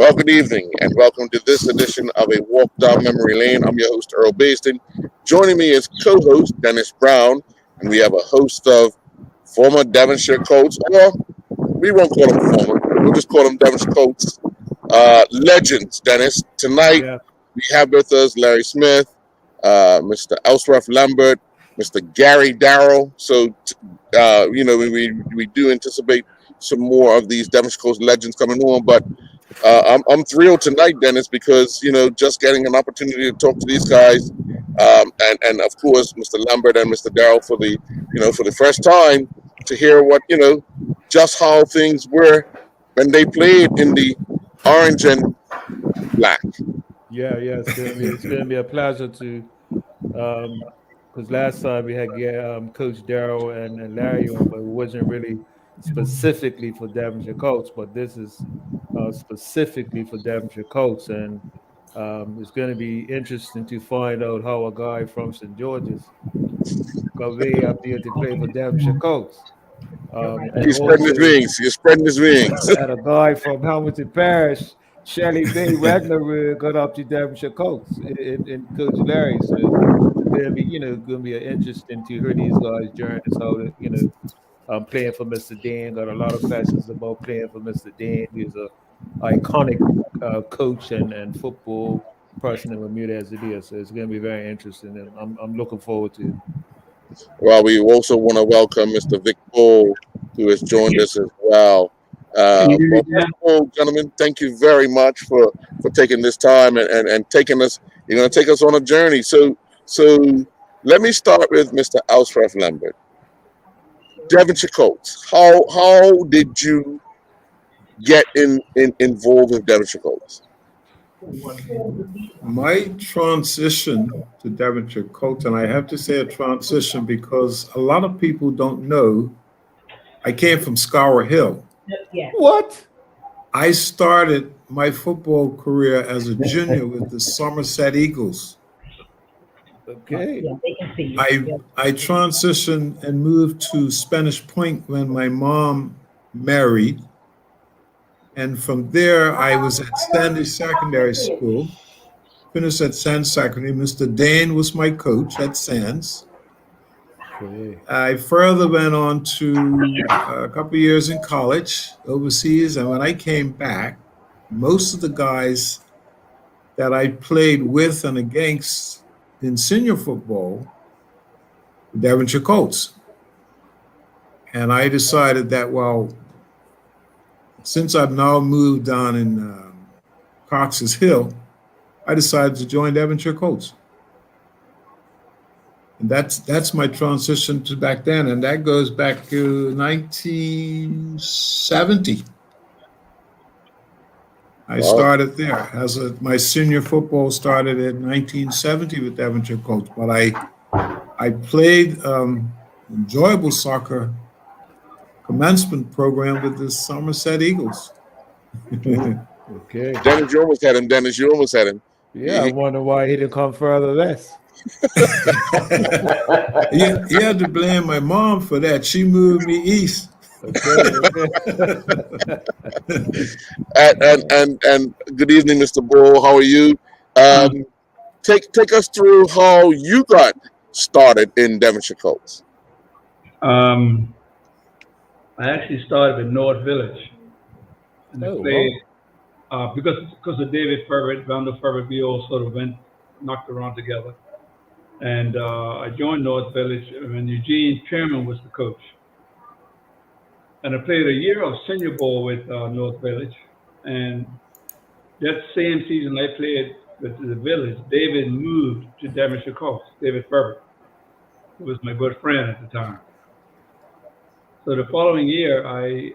Well, good evening, and welcome to this edition of A Walk Down Memory Lane. I'm your host, Earl Baston. Joining me is co-host Dennis Brown, and we have a host of former Devonshire Colts, or we won't call them former, we'll just call them Devonshire Colts legends, Dennis. Tonight, Yeah. we have with us Larry Smith, Mr. Ellsworth Lambert, Mr. Gary Darrell. So, we do anticipate some more of these Devonshire Colts legends coming on, but I'm thrilled tonight, Dennis, because just getting an opportunity to talk to these guys, and of course Mr. Lambert and Mr. Darrell for the first time to hear what just how things were when they played in the orange and black. Yeah, it's gonna be a pleasure to because last time we had Coach Darrell and Larry on, but it wasn't really specifically for Devonshire Colts, but this is specifically for Devonshire Colts, and it's going to be interesting to find out how a guy from St. George's got way up there to play for Devonshire Colts, and He's spreading his also wings. He's spreading his wings. and a guy from Hamilton Parish, Shelley Bay Wagner, got up to Devonshire Colts in Coach Larry. So it's gonna be interesting to hear these guys' journeys. How playing for Mr. Dan, got a lot of questions about playing for Mr. Dan. He's a iconic coach and football person in Bermuda as it is. So it's gonna be very interesting, and I'm looking forward to it. Well, we also want to welcome Mr. Vic Bull, who has joined us as well. Gentlemen, thank you very much for taking this time and taking us. You're going to take us on a journey. So let me start with Mr. Ellsworth Lambert. Devonshire Colts. How did you get involved with Devonshire Colts? My transition to Devonshire Colts, and I have to say a transition because a lot of people don't know, I came from Scour Hill. What? I started my football career as a junior with the Somerset Eagles. Okay. I transitioned and moved to Spanish Point when my mom married. And from there, I was at Standish Secondary School, finished at Sands Secondary. Mr. Dane was my coach at Sands. Okay. I further went on to a couple of years in college overseas. And when I came back, most of the guys that I played with and against in senior football were Devonshire Colts. And I decided that, well, since I've now moved down in Cox's Hill, I decided to join Devonshire Colts. And that's my transition to back then, and that goes back to 1970. I started there my senior football started in 1970 with Devonshire Colts, but I played enjoyable soccer commencement program with the Somerset Eagles. Okay. Dennis, you almost had him. Yeah, I wonder why he didn't come further west. You had to blame my mom for that. She moved me east. Okay. And good evening, Mr. Bull. How are you? Take us through how you got started in Devonshire Colts. I actually started with North Village, and I played because of David Fervett, Vandal Fervett. We all sort of knocked around together, and I joined North Village when Eugene Chairman was the coach, and I played a year of senior ball with North Village, and that same season I played with the Village. David moved to Devonshire Colts. David Fervett, who was my good friend at the time. So the following year, I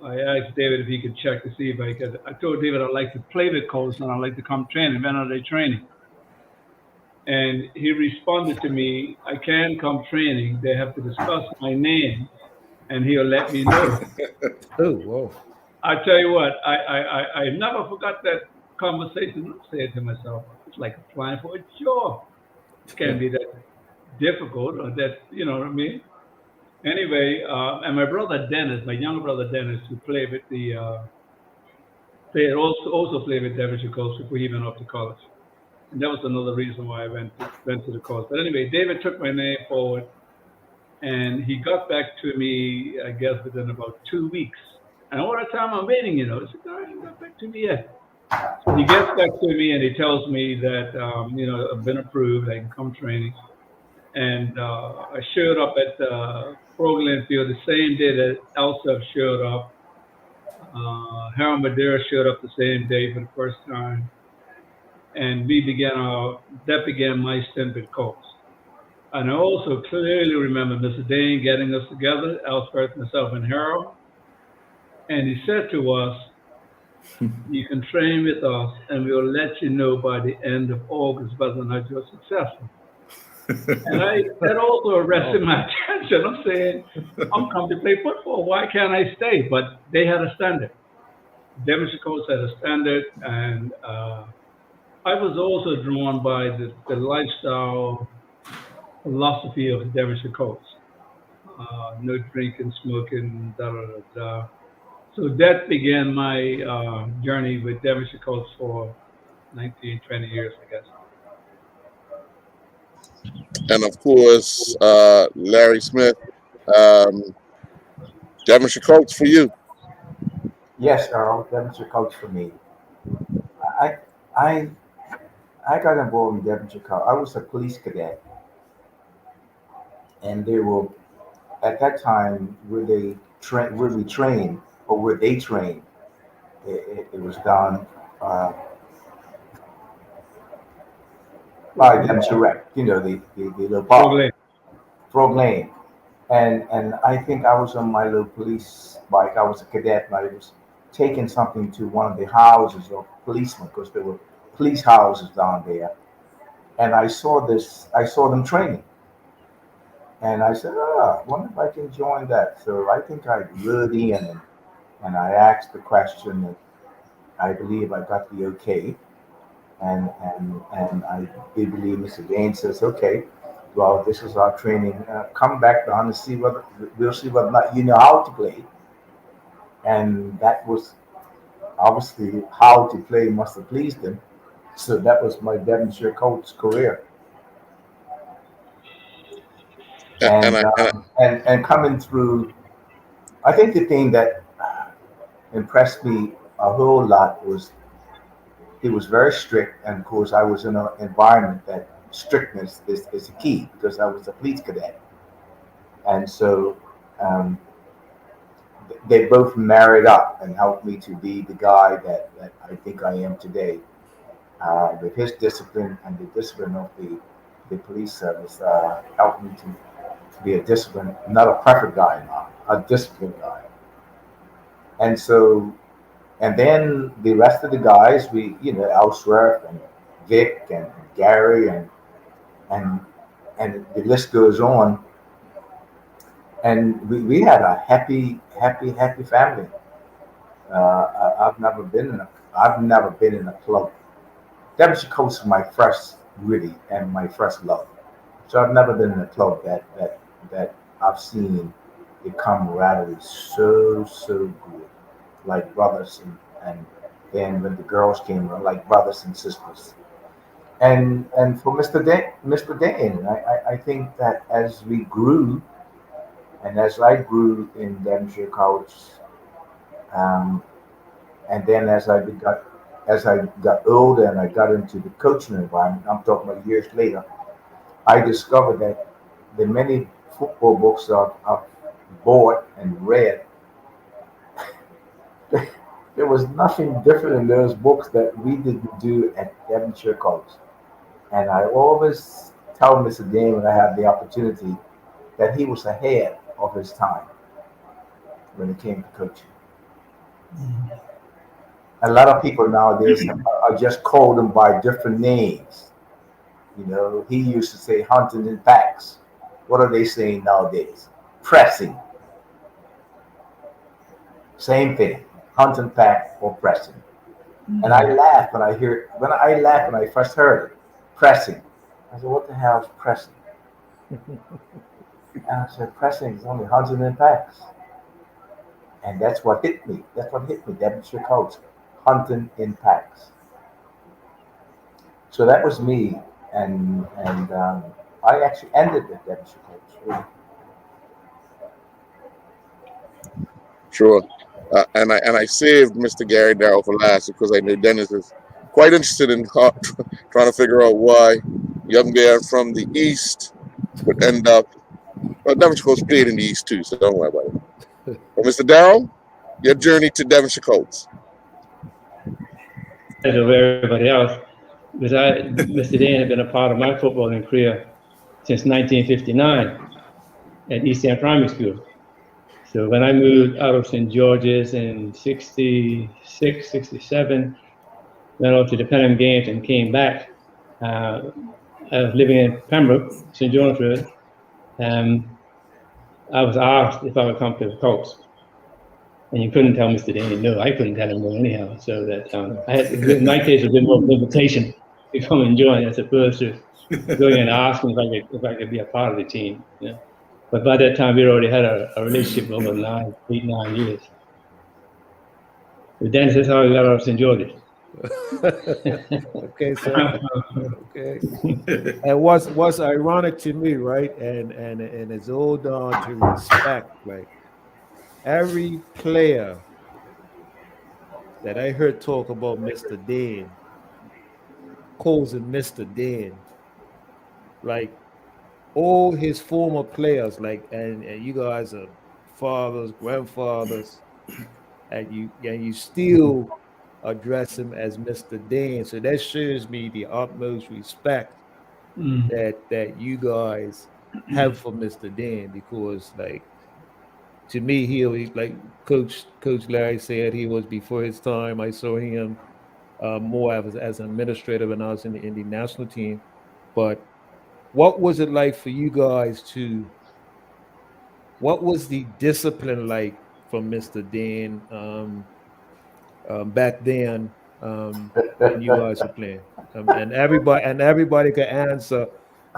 asked David if he could check to see if I could. I told David I'd like to play with Colts and I'd like to come training. When are they training? And he responded to me, I can come training. They have to discuss my name, and he'll let me know. Oh, whoa. I tell you what, I never forgot that conversation. I said to myself, it's like applying for a job. It can't be that difficult, or that, you know what I mean? Anyway, and my brother Dennis, my younger brother Dennis, who played with the also played with Devonshire Colts before he went off to college. And that was another reason why I went to the Colts. But anyway, David took my name forward, and he got back to me, I guess, within about 2 weeks. And all the time I'm waiting, he said, "No, he hasn't got back to me yet." So he gets back to me and he tells me that, I've been approved, I can come training. And I showed up at Pro Field the same day that Elsef showed up. Harold Madeira showed up the same day for the first time. And that began my stint with Colts. And I also clearly remember Mr. Dane getting us together, Elsworth, myself, and Harold. And he said to us, "You can train with us, and we'll let you know by the end of August whether or not you're successful." And that also arrested my attention. I'm saying, I'm come to play football. Why can't I stay? But they had a standard. Devonshire Colts had a standard, and I was also drawn by the lifestyle philosophy of the Devonshire Colts. No drinking, smoking, da da da da. So that began my journey with Devonshire Colts for 19, 20 years, I guess. And of course, Larry Smith, Devonshire Colts for you. Yes, Earl, Devonshire Colts for me. I I I got involved in Devonshire Colts. I was a police cadet, and they were at that time where we trained or where they trained. It was done by Devonshire Rec. The little park, Probably. Frog Lane. And I think I was on my little police bike. I was a cadet, and I was taking something to one of the houses of policemen because there were police houses down there. And I saw them training. And I said, I wonder if I can join that. So I think I rode in and I asked the question, and I believe I got the okay. And I did believe Mr. Dane says, okay, well, this is our training. Come back down and we'll see whether or not you know how to play. And that was obviously how to play must have pleased him. So that was my Devonshire Colts career. And And coming through, I think the thing that impressed me a whole lot was he was very strict, and of course I was in an environment that strictness is the key because I was a police cadet, and so they both married up and helped me to be the guy that I think I am today. With his discipline and the discipline of the police service helped me to be a disciplined, not a perfect guy now, a disciplined guy. And so, and then the rest of the guys, Ellsworth and Vic and Gary and the list goes on. And we had a happy family. I've never been in a club. Devonshire Colts is my first really and my first love. So I've never been in a club that I've seen the camaraderie so good, like brothers and then when the girls came around, like brothers and sisters. And for Mr. Dane, I think that as we grew and as I grew in Devonshire Colts, um, and then as I got older and I got into the coaching environment, I'm talking about years later, I discovered that the many football books I've bought and read, there was nothing different in those books that we didn't do at Devonshire Colts. And I always tell Mr. Dane when I have the opportunity that he was ahead of his time when it came to coaching. A lot of people nowadays are just called them by different names. He used to say hunting in packs. What are they saying nowadays? Pressing. Same thing. Hunting pack or pressing. And I laughed when I first heard it. Pressing. I said, what the hell is pressing? And I said, pressing is only hunting in packs. And that's what hit me. Devonshire Colts. hunting in packs. So that was me, and I actually ended at Devonshire Colts. Sure. And I saved Mr. Gary Darrell for last because I knew Dennis is quite interested in trying to figure out why young man from the East would end up. Well, Devonshire Colts played in the East too, so don't worry about it. But Mr. Darrell, your journey to Devonshire Colts. As of everybody else, because Mr. Dan had been a part of my footballing career since 1959 at East End Primary School. So when I moved out of St. George's in 66, 67, went on to the Penham Games and came back. I was living in Pembroke, St. John's Road. I was asked if I would come to the Colts. And you couldn't tell Mr. Danny no. I couldn't tell him no anyhow. So that I had, in my case, a bit more of an invitation to come and join as opposed to going and asking if I could be a part of the team. Yeah. But by that time, we already had a relationship over 8, 9 years. But Dennis, that's how we got out of St. George's. Okay, sir. Okay. And what's ironic to me, right? And it's all down to respect, right? Every player that I heard talk about Mr. Dan calls him Mr. Dan. Like all his former players, like and you guys are fathers, grandfathers, and you still address him as Mr. Dan. So that shows me the utmost respect that you guys have for Mr. Dan, because like to me, he like Coach Larry said, he was before his time. I saw him more as an administrator when I was in the national team. But what was it like for you guys what was the discipline like from Mr. Dan back then when you guys were playing? And everybody could answer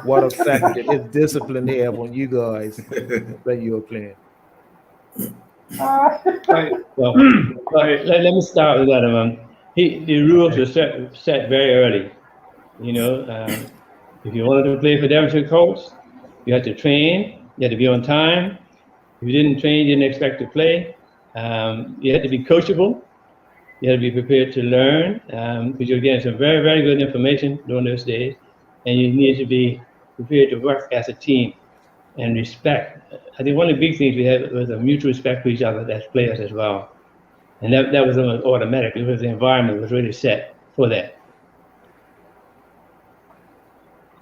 what effect did his discipline have on you guys when you were playing. Well, let me start with that. The rules were set very early. You know, if you wanted to play for Devonshire Colts, you had to train. You had to be on time. If you didn't train, you didn't expect to play. You had to be coachable. You had to be prepared to learn, because you're getting some very, very good information during those days, and you need to be prepared to work as a team and respect. I think one of the big things we had was a mutual respect for each other as players as well. And that was almost automatic because the environment was really set for that.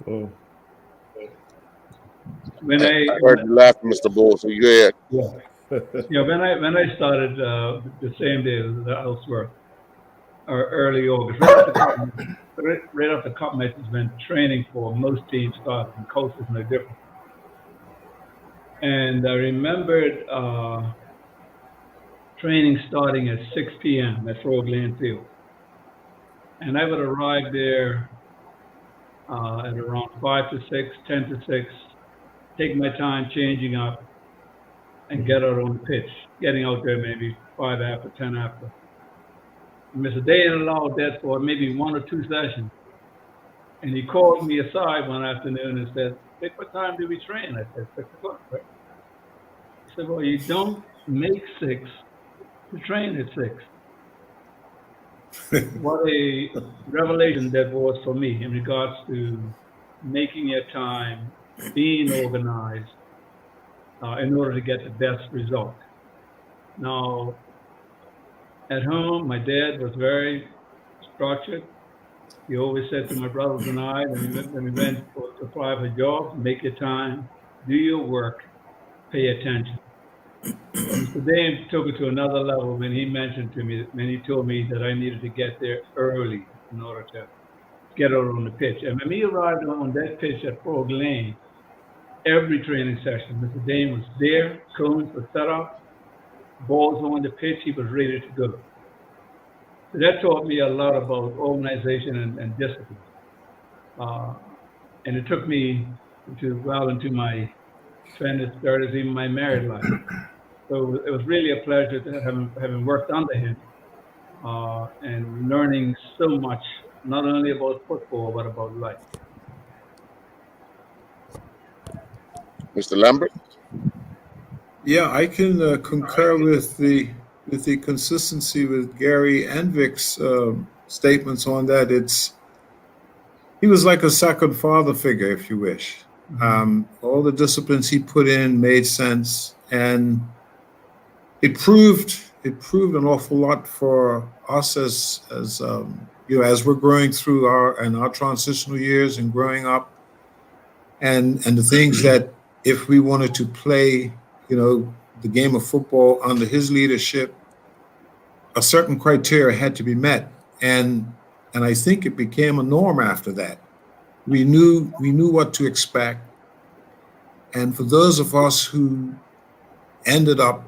Cool. When I heard you laugh, Mr. Bull, so you go ahead. Yeah, when I started the same day as Ellsworth, or early August, right after cup matches, when training for most teams started, and Colts is no different. And I remembered training starting at 6 p.m. at Frog Lane Field. And I would arrive there at around 5 to 6, 10 to 6, take my time changing up, and get out on the pitch, getting out there maybe 5 after, 10 after. And Mr. Day allowed that for maybe 1 or 2 sessions. And he called me aside one afternoon and said, "Vic, what time do we train?" I said, 6 o'clock, right? He said, "Well, you don't make 6 to train at 6. What a revelation that was for me in regards to making your time, being organized, in order to get the best result. Now, at home, my dad was very structured. He always said to my brothers and I, when we went to apply for jobs, make your time, do your work, pay attention. Mr. Dane took it to another level when he mentioned to me, when he told me that I needed to get there early in order to get out on the pitch. And when we arrived on that pitch at Frog Lane, every training session, Mr. Dane was there, cones were set up, balls on the pitch, he was ready to go. So that taught me a lot about organization and discipline. And it took me well into my 20s, 30s, even my married life. So it was really a pleasure to having worked under him. and learning so much, not only about football, but about life. Mr. Lambert? Yeah, I can concur with the consistency with Gary and Vic's statements on that. He was like a second father figure, if you wish. All the disciplines he put in made sense, and it proved an awful lot for us as as we're growing through our transitional years and growing up, and the things that if we wanted to play, the game of football under his leadership, a certain criteria had to be met, and I think it became a norm after that. We knew what to expect, and for those of us who ended up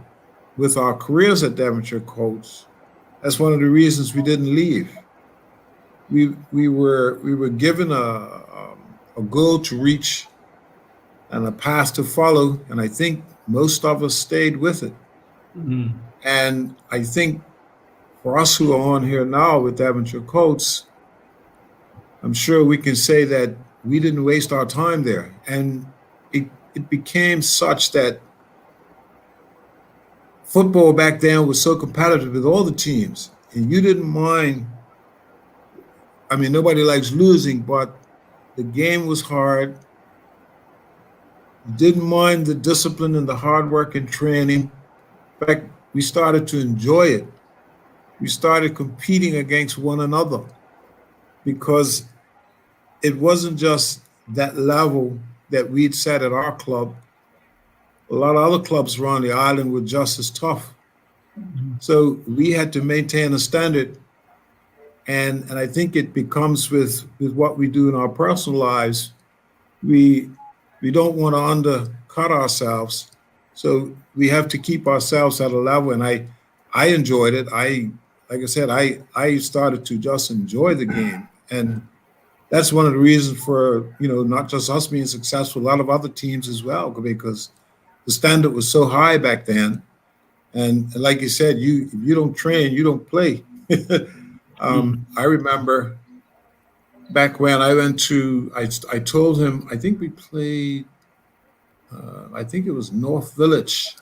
with our careers at Devonshire Colts, that's one of the reasons we didn't leave. We were given a goal to reach and a path to follow, and I think most of us stayed with it. And I think for us who are on here now with Devonshire Colts, I'm sure we can say that we didn't waste our time there. And it became such that football back then was so competitive with all the teams, and you didn't mind. I mean, nobody likes losing, but the game was hard. You didn't mind the discipline and the hard work and training. In fact, we started to enjoy it. We started competing against one another because it wasn't just that level that we'd set at our club. A lot of other clubs around the island were just as tough. So we had to maintain a standard. And I think it becomes with what we do in our personal lives. We don't want to undercut ourselves. So we have to keep ourselves at a level. And I enjoyed it. Like I said, I started to just enjoy the game. And that's one of the reasons for, not just us being successful, a lot of other teams as well, because the standard was so high back then. And like you said, if you don't train, you don't play. I remember back when I went to, I told him, I think we played, I think it was North Village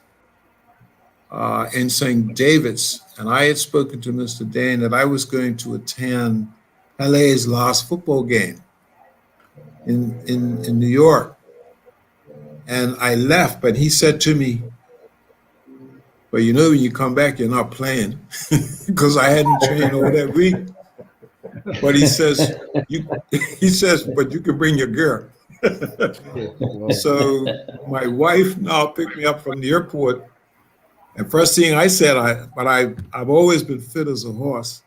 in St. David's. And I had spoken to Mr. Dane that I was going to attend LA's last football game in New York. And I left, but he said to me, well, when you come back, you're not playing, because I hadn't trained over that week. But he says, but you can bring your gear. So my wife now picked me up from the airport. And first thing I said, I've always been fit as a horse.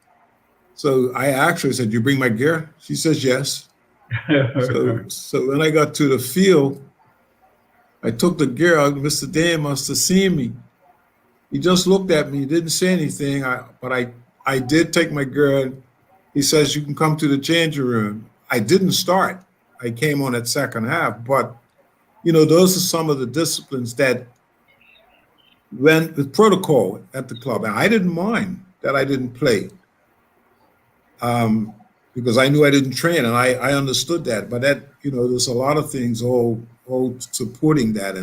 So I actually said, you bring my gear? She says, yes. So when I got to the field, I took the gear out. Mr. Dan must have seen me. He just looked at me. He didn't say anything. But I did take my gear. He says, you can come to the changing room. I didn't start. I came on at second half. But, those are some of the disciplines that went with protocol at the club. And I didn't mind that I didn't play because I knew I didn't train, and I understood that. But that, there's a lot of things all supporting that.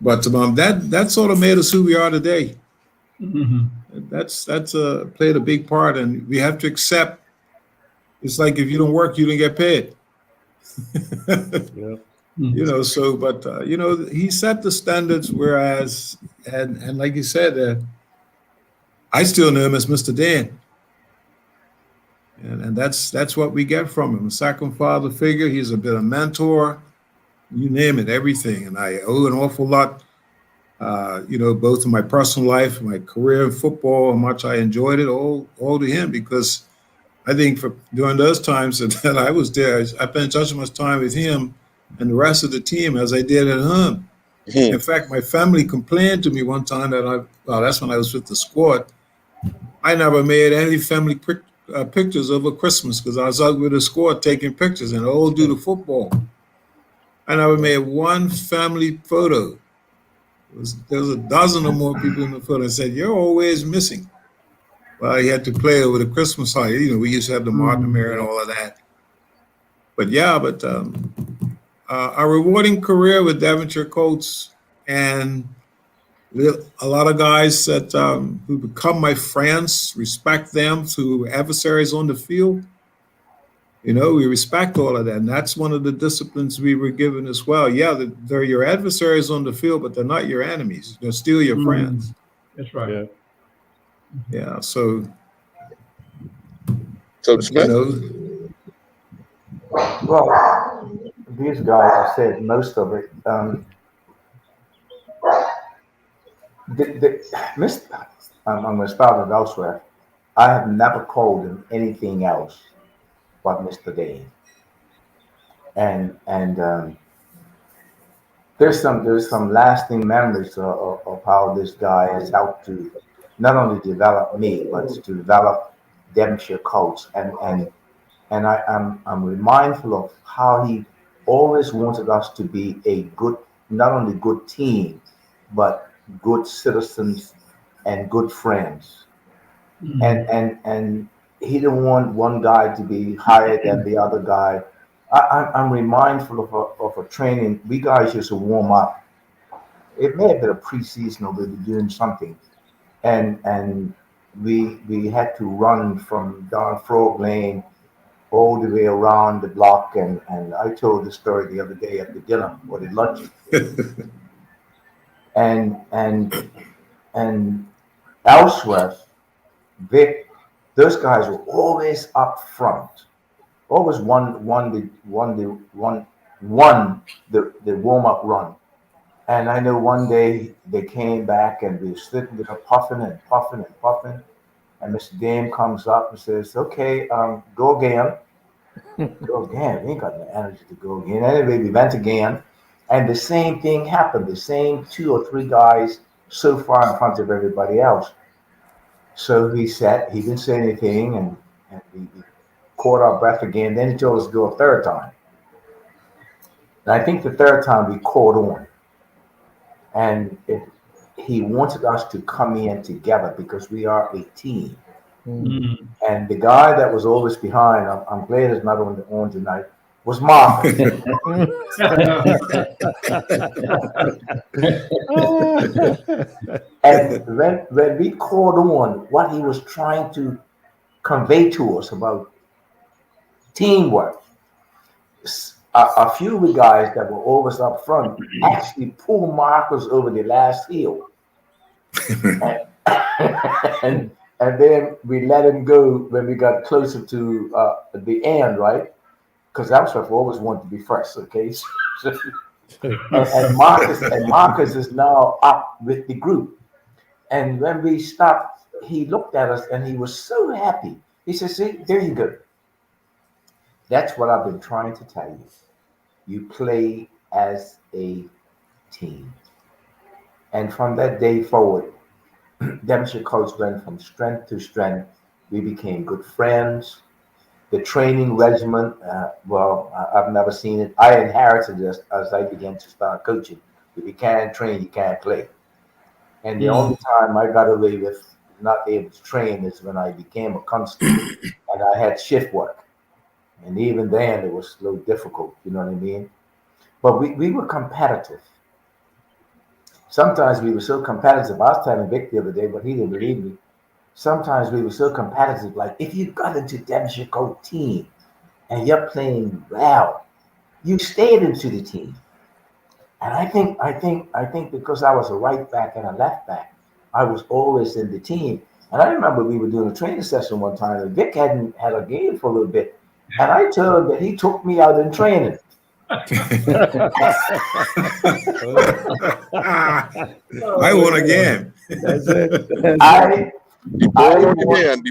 But that sort of made us who we are today. That's played a big part, and we have to accept. It's like if you don't work, you don't get paid. He set the standards, whereas, and like you said, I still know him as Mr. Dan. And that's what we get from him, a second father figure. He's a bit of mentor, you name it, everything. And I owe an awful lot, both in my personal life, my career in football, how much I enjoyed it, all to him, because I think during those times that I was there, I spent just as much time with him and the rest of the team as I did at home. In fact, my family complained to me one time that that's when I was with the squad. I never made any family pictures over Christmas because I was out with the squad taking pictures, and all due to football. I never made one family photo. There was a dozen or more people in the photo and said, you're always missing. Well, he had to play over the Christmas holiday. You know, we used to have the Martin Mare and all of that. But yeah, a rewarding career with Devonshire Colts, and a lot of guys that who become my friends, respect them to adversaries on the field. You know, we respect all of that. And that's one of the disciplines we were given as well. Yeah, they're your adversaries on the field, but they're not your enemies. They're still your friends. That's right. Yeah. Yeah. So, Coach Smith. Well, these guys have said most of it. I'm going to start with elsewhere. I have never called him anything else but Mr. Dane. And there's some lasting memories of how this guy has helped to not only develop me, but to develop Devonshire Colts. And I'm mindful of how he always wanted us to be a good, not only good team, but good citizens and good friends. And he didn't want one guy to be higher than the other guy. I'm remindful of a training. We guys used to warm up. It may have been a preseason or we were doing something. And we had to run from down Frog Lane all the way around the block. And I told the story the other day at the dinner or the lunch. and Ellsworth, Vic, those guys were always up front. Always won the warm-up run. And I know one day they came back and we were sitting there puffing. And Mr. Dame comes up and says, okay, go again. Go again. We ain't got no energy to go again. Anyway, we went again. And the same thing happened. The same 2 or 3 guys so far in front of everybody else. So he sat, he didn't say anything, and we caught our breath again. Then he told us to go a third time. And I think the third time we caught on. And he wanted us to come in together because we are a team. Mm. And the guy that was always behind, I'm glad it's not on tonight, was Marcus. And when we caught on what he was trying to convey to us about teamwork, a few of the guys that were always up front actually pulled Marcus over the last hill. and then we let him go when we got closer to the end, right? Because Ellsworth always wanted to be first, okay? and Marcus is now up with the group. And when we stopped, he looked at us and he was so happy. He said, see, there you go. That's what I've been trying to tell you. You play as a team. And from that day forward, Devonshire Colts went from strength to strength. We became good friends. The training regimen, I've never seen it. I inherited this as I began to start coaching. If you can't train, you can't play. And the only time I got away with not able to train is when I became a constable and I had shift work. And even then, it was a little difficult, you know what I mean? But we were competitive. Sometimes we were so competitive. I was telling Vic the other day, but he didn't believe me. Sometimes we were so competitive, like if you got into Devonshire Colts team and you're playing well, you stayed into the team. And I think because I was a right back and a left back, I was always in the team. And I remember we were doing a training session one time, and Vic hadn't had a game for a little bit. And I told him that he took me out in training. I won again. That's it. The ball on the man.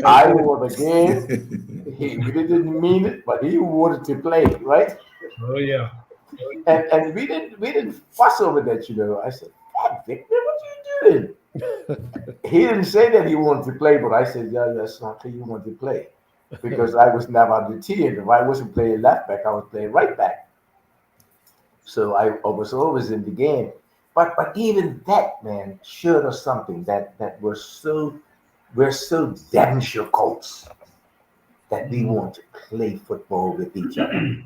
I won again. He really didn't mean it, but he wanted to play, right? Oh yeah. And we didn't fuss over that, you know. I said, Victor, what are you doing? He didn't say that he wanted to play, but I said, yeah, that's not how you want to play. Because I was never on the team. If I wasn't playing left back, I was playing right back. So I was always in the game. But even that, man, showed us something that was so we're so Devonshire Colts that we want to play football with each other.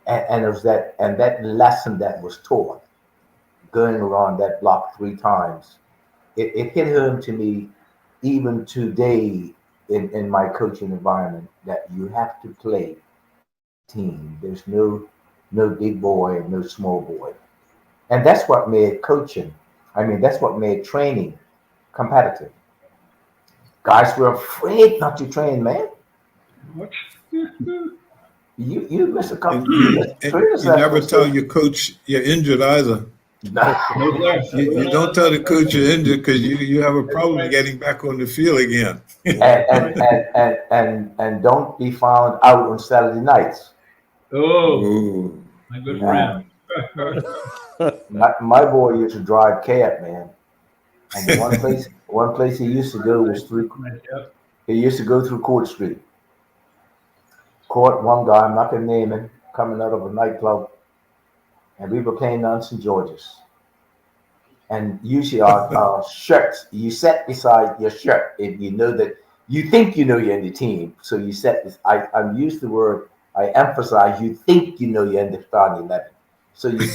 And it was that lesson that was taught, going around that block 3 times, it hit home to me even today in my coaching environment, that you have to play team. There's no big boy and no small boy. And that's what made coaching, that's what made training competitive. Guys were afraid not to train, man. You miss a couple. You never tell your coach you're injured either. You don't tell the coach you're injured, because you have a problem getting back on the field again. and don't be found out on Saturday nights. Oh, my good friend. My boy used to drive cab, man. And one place he used to go was he used to go through Court Street. Caught one guy, I'm not gonna name him, coming out of a nightclub, and we were playing on St. George's. And usually our shirts, you set beside your shirt if you know that you think you know you're in the team. So you set this. I use the word. I emphasize. You think you know you're in the starting 11. So you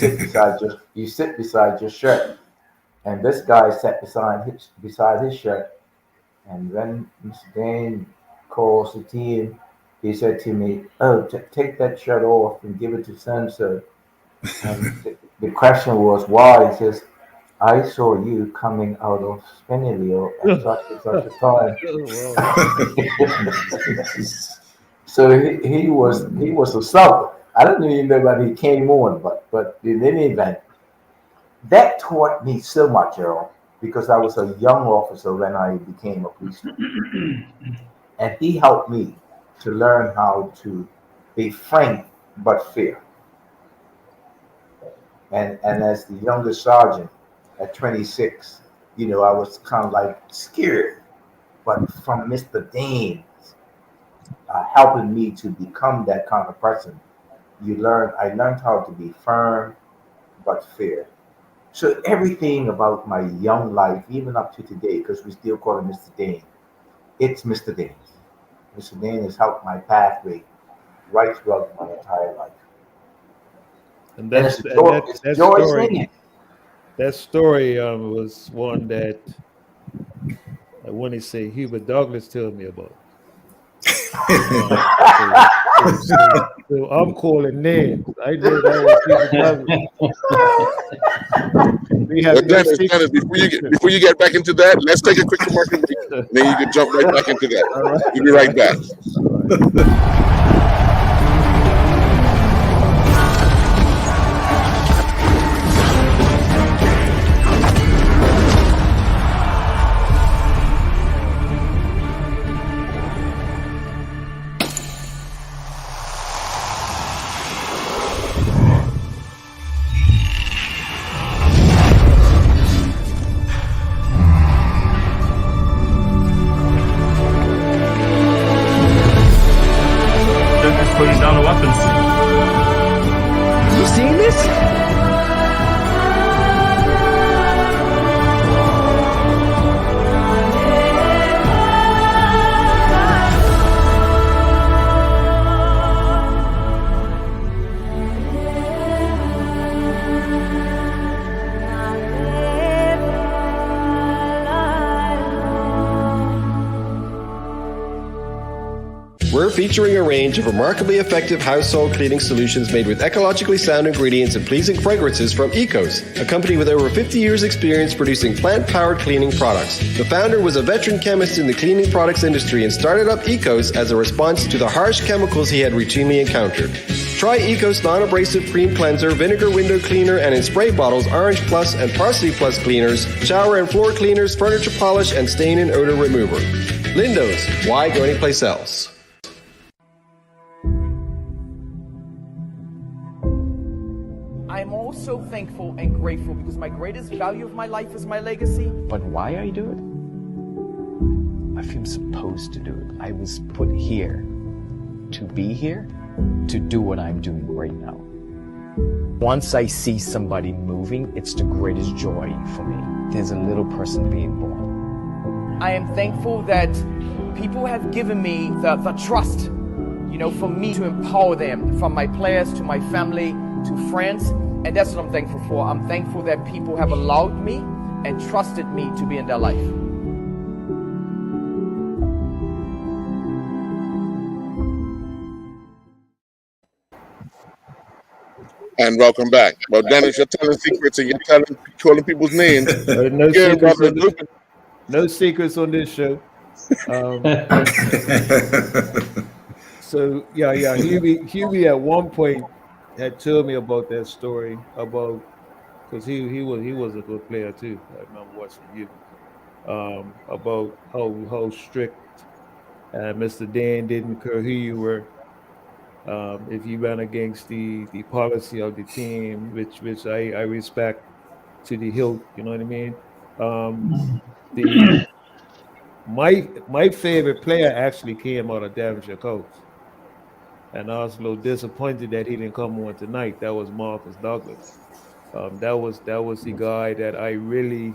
sit beside your shirt. And this guy sat beside his shirt. And when Mr. Dane calls the team, he said to me, "Oh, take that shirt off and give it to so-and-so." And the question was, why? He says, "I saw you coming out of spinning wheel at such a time." So he was a sub. I don't even know when he came on, but in any event, that taught me so much, Earl, because I was a young officer when I became a policeman. And he helped me to learn how to be frank but fair. And as the youngest sergeant at 26, I was kind of like scared. But from Mr. Dane helping me to become that kind of person, I learned how to be firm but fair. So everything about my young life, even up to today, because we still call him Mr. Dane, it's Mr. Dane. Mr. Dane has helped my pathway right throughout my entire life. And that story was one that I want to say Hubert Douglas told me about. So I'm calling names. I know that was Hubert Douglas. Dennis, before you get back into that, let's take a quick commercial break. Then you can jump right back into that. Right. We'll be right back. Putting down the weapons. You seen this? We're featuring a range of remarkably effective household cleaning solutions made with ecologically sound ingredients and pleasing fragrances from Ecos, a company with over 50 years experience producing plant-powered cleaning products. The founder was a veteran chemist in the cleaning products industry and started up Ecos as a response to the harsh chemicals he had routinely encountered. Try Ecos non-abrasive cream cleanser, vinegar window cleaner, and in spray bottles, Orange Plus and Parsley Plus cleaners, shower and floor cleaners, furniture polish, and stain and odor remover. Lindo's, why go anyplace else? I'm also thankful and grateful because my greatest value of my life is my legacy. But why I do it? I feel supposed to do it. I was put here to be here, to do what I'm doing right now. Once I see somebody moving, it's the greatest joy for me. There's a little person being born. I am thankful that people have given me the trust, for me to empower them, from my players to my family to friends. And that's what I'm thankful for. I'm thankful that people have allowed me and trusted me to be in their life. And welcome back. Well, Dennis, you're telling secrets and you're calling people's names. No Yeah, secrets brother. on this, no secrets on this show. So yeah. Huey at one point had told me about that story about, because he was a good player too. I remember watching you about how strict Mr. Dan didn't care who you were. If you ran against the policy of the team, which I respect to the hilt, you know what I mean? My favorite player actually came out of Devonshire Coast, and I was a little disappointed that he didn't come on tonight. That was Marcus Douglas. That was the guy that I really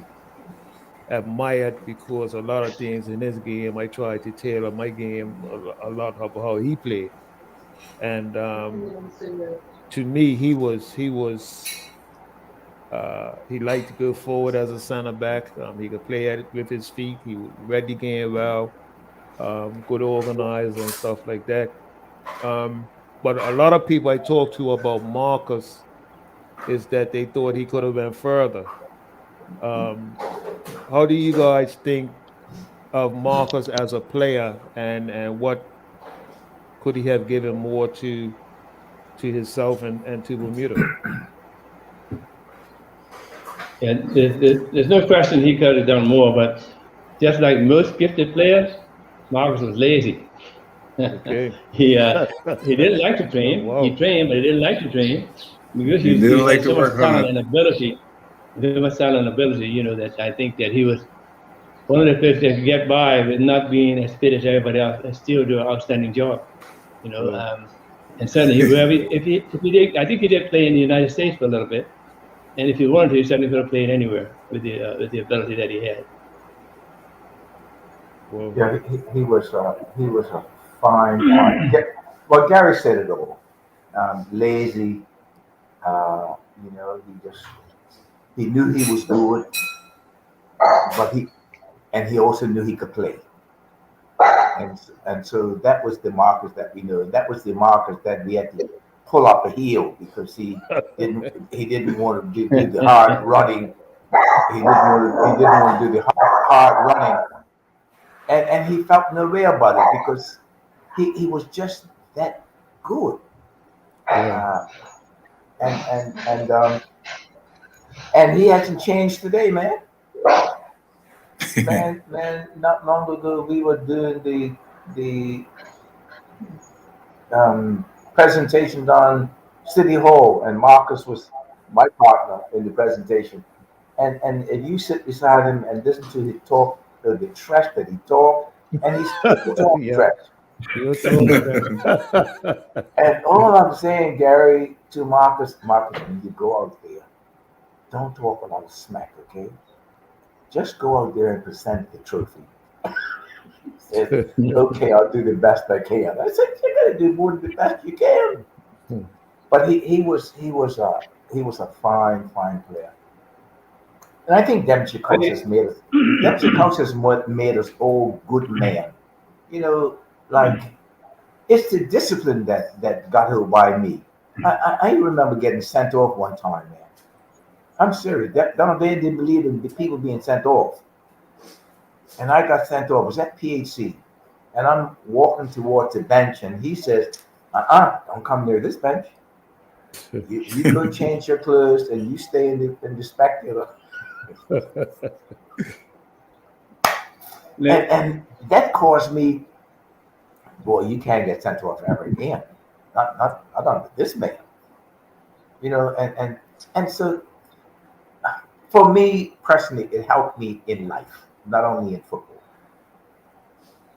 admired, because a lot of things in this game I tried to tailor my game a lot of how he played. And to me, he liked to go forward as a center back. He could play at it with his feet. He read the game well, good organizer and stuff like that. But a lot of people I talked to about Marcus is that they thought he could have been further. How do you guys think of Marcus as a player, and what could he have given more to himself and to Bermuda? Yeah, there's no question he could have done more, but just like most gifted players, Marcus was lazy. Okay. He didn't like to train. Oh, wow. He trained, but he didn't like to train because He didn't like had to so work much talent hard. and ability. So much talent and ability, that I think that he was one of the players that could get by with not being as fit as everybody else and still do an outstanding job. And certainly, if he did, I think he did play in the United States for a little bit. And if he wanted to, he certainly could have played anywhere with the ability that he had. Well, Yeah, he was a fine. Well, Gary said it all. Lazy. He knew he was good, but he also knew he could play. And so that was the Marcus that we knew, and that was the Marcus that we had to pull up a heel, because he didn't want to do the hard running. He didn't want to do the hard running, and he felt no way about it, because he was just that good. yeah. And he hasn't changed today, man. Man, not long ago we were doing the presentations on City Hall, and Marcus was my partner in the presentation. And if you sit beside him and listen to him talk, the trash that he talked, and he's talking Yeah. trash. You're so correct. And all I'm saying, Gary, to Marcus, when you go out there, don't talk a lot of smack, okay? Just go out there and present the trophy. He said, okay, I'll do the best I can. I said, you gotta do more than the best you can. But he was a fine player. And I think Devonshire Coast has made us all good men. Like, it's the discipline that got her by me. I remember getting sent off one time, man. I'm serious. Donald Van didn't believe in the people being sent off. And I got sent off. It was at PHC. And I'm walking towards the bench, and he says, don't come near this bench. You go change your clothes, and you stay in the spectator. And that caused me, boy, you can't get sent off ever again. Not with this man. And so for me personally, it helped me in life, not only in football.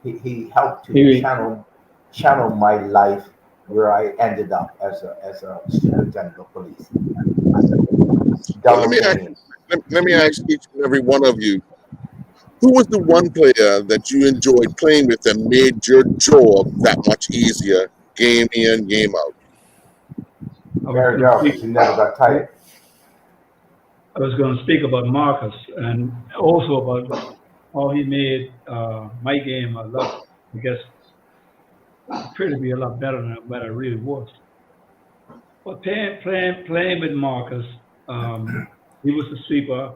He helped to channel my life where I ended up as a superintendent of police. Well, let me ask each and every one of you, Who was the one player that you enjoyed playing with and made your job that much easier, game in, game out? Gary Darrell, because he never got tired. I was going to speak about Marcus and also about how he made my game a lot, I guess, appeared to be a lot better than what I really was. But playing with Marcus, he was the sweeper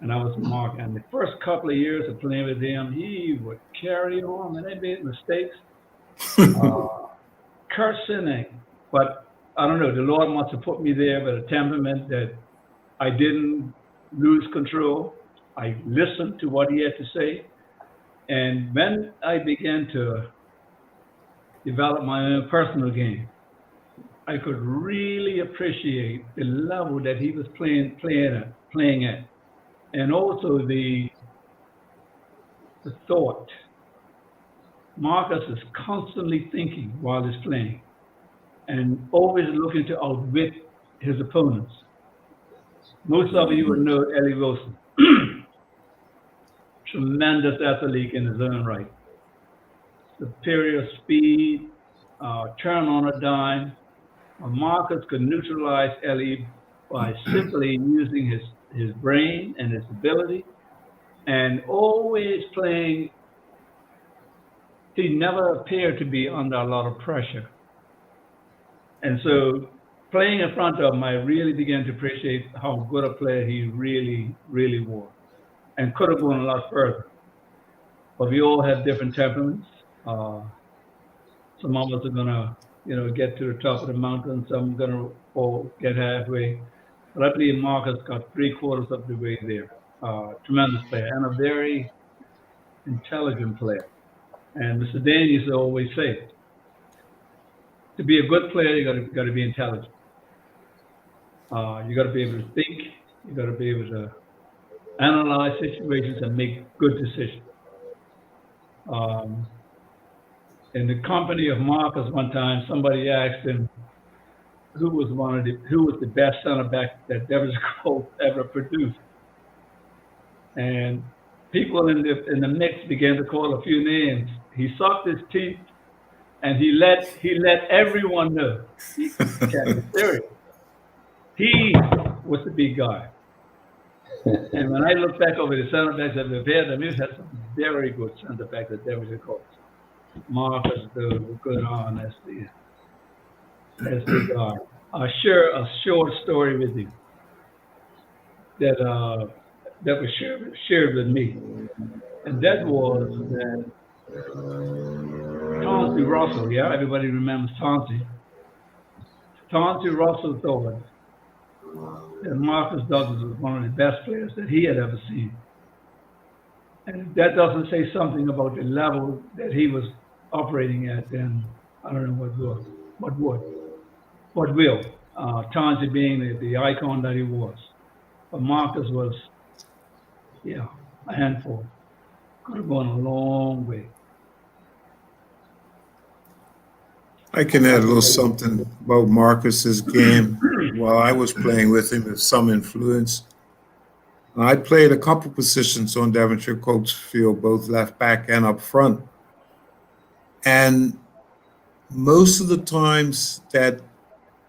and I was the mark. And the first couple of years of playing with him, he would carry on and they made mistakes, cursing. But I don't know, the Lord must have put me there with a temperament that I didn't lose control. I listened to what he had to say. And when I began to develop my own personal game, I could really appreciate the level that he was playing at. And also the thought. Marcus is constantly thinking while he's playing and always looking to outwit his opponents. Most of you would know Ellie Wilson. Tremendous athlete in his own right. Superior speed, turn on a dime. Marcus could neutralize Ellie by simply using his brain and his ability and always playing. He never appeared to be under a lot of pressure. And so playing in front of him, I really began to appreciate how good a player he really, really was and could have gone a lot further. But we all have different temperaments. Some of us are gonna, get to the top of the mountain. Some are gonna all get halfway. But I believe Marcus got 3/4 of the way there. Tremendous player and a very intelligent player. And Mr. Dan used to always say, to be a good player, you got to be intelligent. You got to be able to think. You got to be able to analyze situations and make good decisions. In the company of Marcus one time, somebody asked him who was the best center back that Devonshire Colts ever produced, and people in the mix began to call a few names. He sucked his teeth, and he let everyone know. He can't be serious. He was the big guy. And when I look back over the center backs that we've had, we've had some very good center backs at Devonshire Colts. Marcus, the good on, that's the guy. I'll share a short story with you that was shared with me, and that was that Chauncey Russell, everybody remembers Chauncey. Chauncey Russell thought that Marcus Douglas was one of the best players that he had ever seen. And if that doesn't say something about the level that he was operating at, then I don't know what will. Chauncey being the icon that he was. But Marcus was, a handful. Could have gone a long way. I can add a little something about Marcus's game while I was playing with him, with some influence. I played a couple positions on Devonshire Colts field, both left back and up front. And most of the times that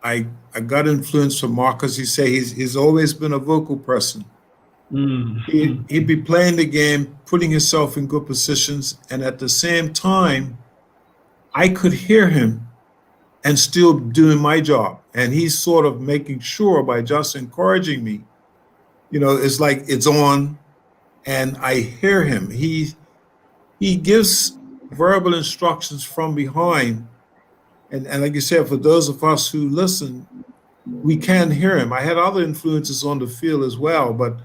I got influence from Marcus, he's always been a vocal person. He'd be playing the game, putting himself in good positions, and at the same time, I could hear him and still doing my job. And he's sort of making sure by just encouraging me, it's like it's on and I hear him. He gives verbal instructions from behind. And like you said, for those of us who listen, we can hear him. I had other influences on the field as well, but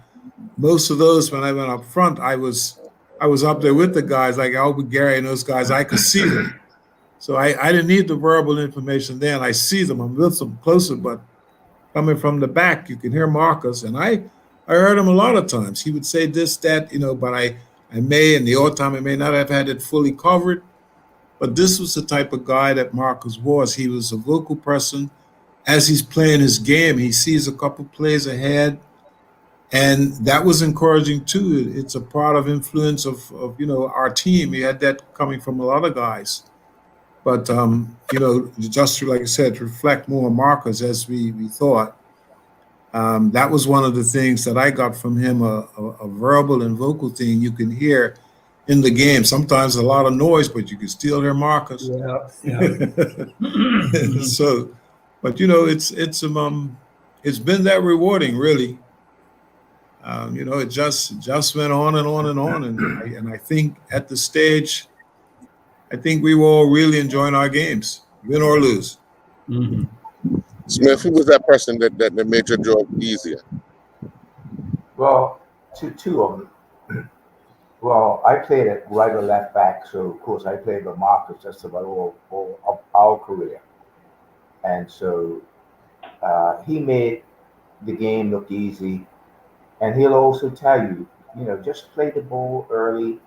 most of those, when I went up front, I was up there with the guys like Albert Gary and those guys. I could see them. So I didn't need the verbal information then. I see them. I'm with them closer, but coming from the back, you can hear Marcus. And I heard him a lot of times. He would say this, that, but I may, in the old time, I may not have had it fully covered. But this was the type of guy that Marcus was. He was a vocal person. As he's playing his game, he sees a couple plays ahead, And that was encouraging too. It's a part of influence of our team. We had that coming from a lot of guys. But just like I said, to reflect more on Marcus as we thought. That was one of the things that I got from him, a verbal and vocal thing you can hear in the game. Sometimes a lot of noise, but you can still hear Marcus. Yeah. So, but it's been that rewarding, really. It just went on and on and on, and I think at the stage, I think we were all really enjoying our games, win or lose. Mm-hmm. Smith, who was that person that made your job easier? Well, two of them. Well, I played at right or left back, so of course I played with Marcus just about all of our career, and so he made the game look easy, and he'll also tell you, just play the ball early,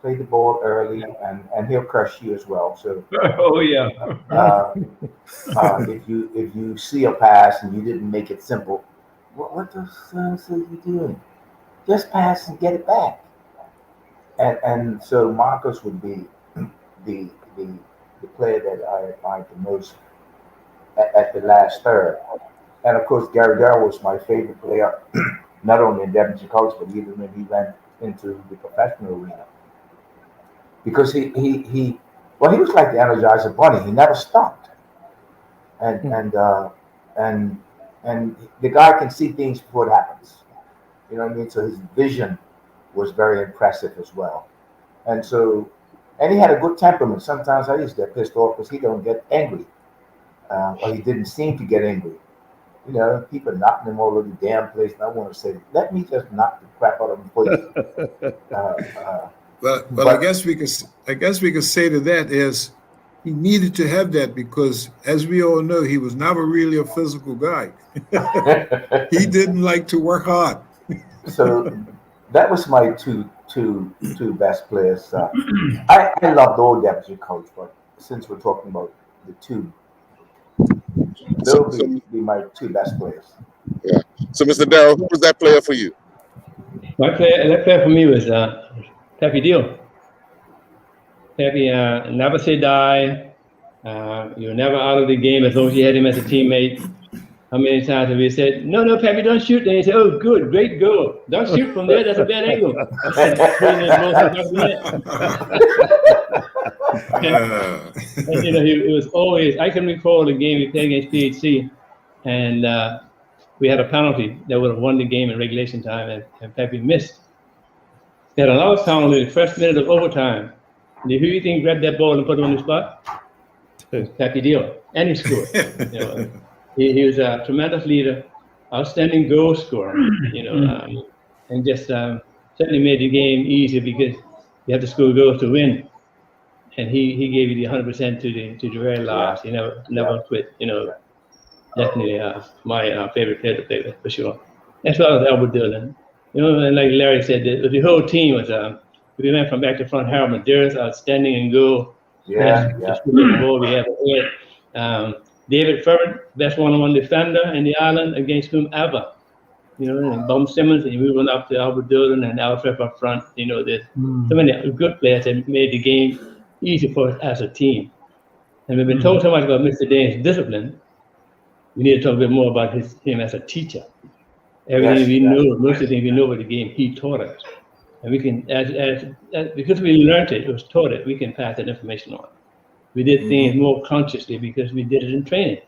and he'll crush you as well. So, Oh yeah. if you see a pass and you didn't make it simple, what the sense are you doing? Just pass and get it back. And so Marcus would be the player that I admired the most at the last third. And of course, Gary Darrell was my favorite player, not only in Devonshire Colts, but even when he went into the professional arena. Because he was like the Energizer Bunny. He never stopped, and the guy can see things before it happens. You know what I mean? So his vision was very impressive as well, and he had a good temperament. Sometimes I used to get pissed off because he don't get angry, or he didn't seem to get angry. People knocking him all over the damn place, and I want to say, let me just knock the crap out of him for you. But I guess we could say to that is he needed to have that because, as we all know, he was never really a physical guy. He didn't like to work hard. So that was my two best players. I loved all Devonshire Coach, but since we're talking about the two, they'll be my two best players. Yeah. So, Mr. Darrell, who was that player for you? That player for me was Pepe Deal. Pepe never say die. You were never out of the game as long as you had him as a teammate. How many times have we said, no, Pepe, don't shoot? Then he said, oh, good, great goal. Don't shoot from there, that's a bad angle. And it was always, I can recall the game we played against PHC, and we had a penalty that would have won the game in regulation time, and Pepe missed. They had another penalty the first minute of overtime. And who do you think grabbed that ball and put him on the spot? Pepe Deal. And he scored. He was a tremendous leader, outstanding goal scorer, and just certainly made the game easier because you have to score goals to win. And he gave you the 100% to the very last. He never quit. Definitely my favorite player to play with for sure. As well as Albert Dillon. And like Larry said, the whole team was. We went from back to front. Harold Medeiros, outstanding in goal. Yeah. We have a David Ferret, best one-on-one defender in the island against whomever. And Bum Simmons, and we went up to Albert Dillon and Alfred up front. There's so many good players that made the game easy for us as a team. And we've been told so much about Mr. Dane's discipline. We need to talk a bit more about him as a teacher. Everything we know, most of the things we know about the game, he taught us. And we can, because we learned it was taught it, we can pass that information on. We did things more consciously because we did it in training.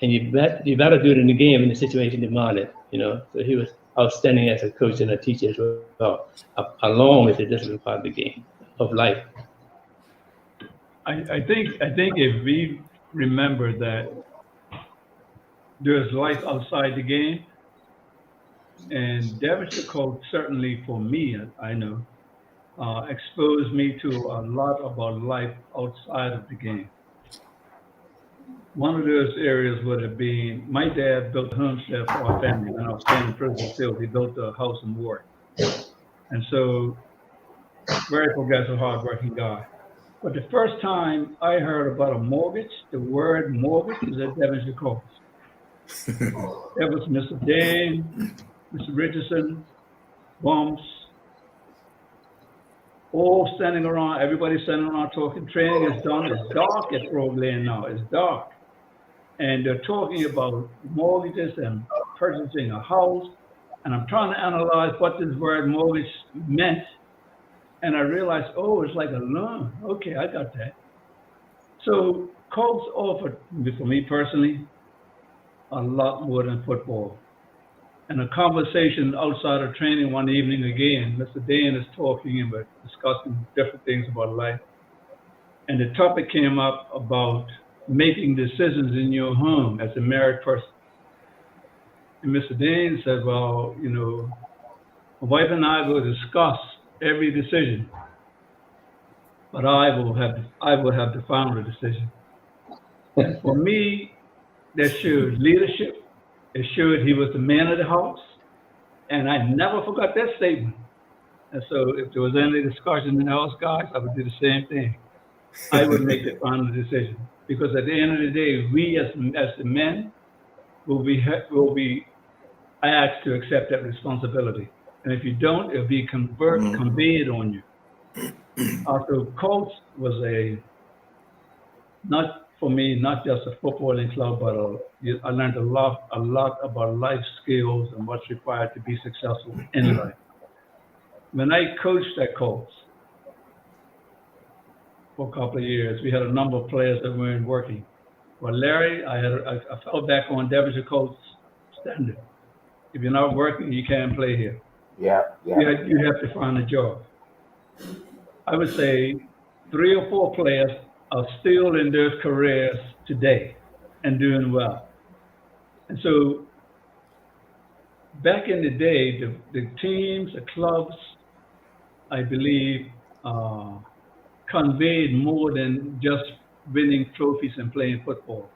And you better do it in the game when the situation demanded, So he was outstanding as a coach and a teacher as well, along with the discipline part of the game, of life. I think if we remember that there's life outside the game, and Devonshire Colts, certainly for me, I know, exposed me to a lot about life outside of the game. One of those areas would have been, my dad built a homestead for our family when I was staying in prison still. He built a house in Ward. And so, very progressive, hardworking guy. But the first time I heard about a mortgage, the word mortgage was at Devonshire Colts. It was Mr. Dane, Mr. Richardson, Bumps, all standing around, everybody standing around talking. Training is done. It's dark at Grove Lane now. It's dark. And they're talking about mortgages and purchasing a house. And I'm trying to analyze what this word mortgage meant. And I realized, oh, it's like a loan. Okay, I got that. So Colts offered, for me personally, a lot more than football. And a conversation outside of training one evening again, Mr. Dane is talking about discussing different things about life. And the topic came up about making decisions in your home as a married person. And Mr. Dane said, well, you know, my wife and I will discuss every decision, but I will have the final decision. And for me, that showed leadership. It showed he was the man of the house, and I never forgot that statement. And so if there was any discussion in the house, guys, I would do the same thing. I would make the final decision, because at the end of the day, we as the men will be asked to accept that responsibility. And if you don't, it'll be conveyed on you. So Colts was not for me, not just a footballing club, but I learned a lot about life skills and what's required to be successful in life. When I coached at Colts for a couple of years, we had a number of players that weren't working. Well, Larry, I fell back on Devonshire Colts standard. If you're not working, you can't play here. Yeah. You have to find a job. I would say 3 or 4 players are still in their careers today and doing well. And so back in the day, the teams, the clubs, I believe, conveyed more than just winning trophies and playing football.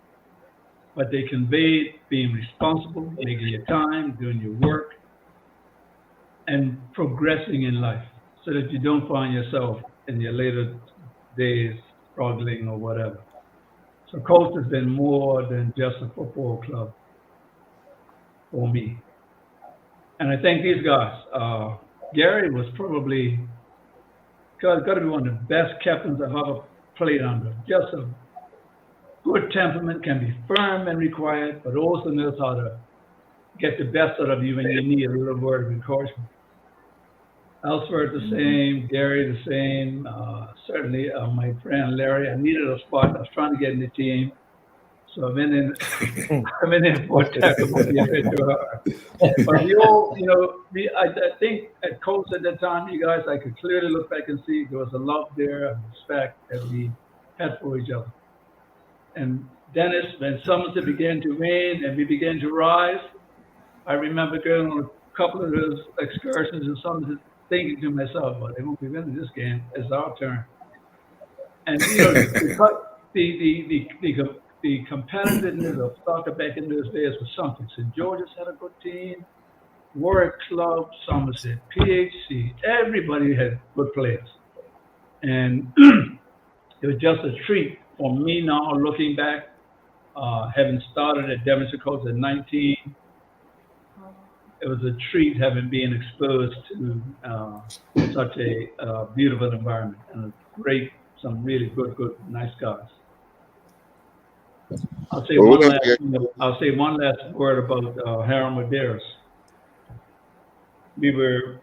But they conveyed being responsible, making your time, doing your work, and progressing in life, so that you don't find yourself in your later days struggling or whatever. So Colts has been more than just a football club for me. And I thank these guys. Gary was probably got to be one of the best captains I've ever played under. Just a good temperament, can be firm and required, but also knows how to get the best out of you when you need a little word of encouragement. Ellsworth the same, Gary the same, certainly my friend Larry. I needed a spot. I was trying to get in the team, so I'm in for that. But you all, you know, I think at Colts at that time, you guys, I could clearly look back and see there was a love there and respect that we had for each other. And Dennis, when Somerset began to wane and we began to rise, I remember going on a couple of those excursions in Somerset, thinking to myself, well, they won't be winning this game. It's our turn. And you know, the competitiveness of soccer back in those days was something. St. George's had a good team, Warwick Club, Somerset, PHC, everybody had good players. And it was just a treat for me now, looking back, having started at Devonshire Colts at 19. It was a treat having been exposed to such a beautiful environment and some really good, nice guys. I'll say one last word about Harold Medeiros. We were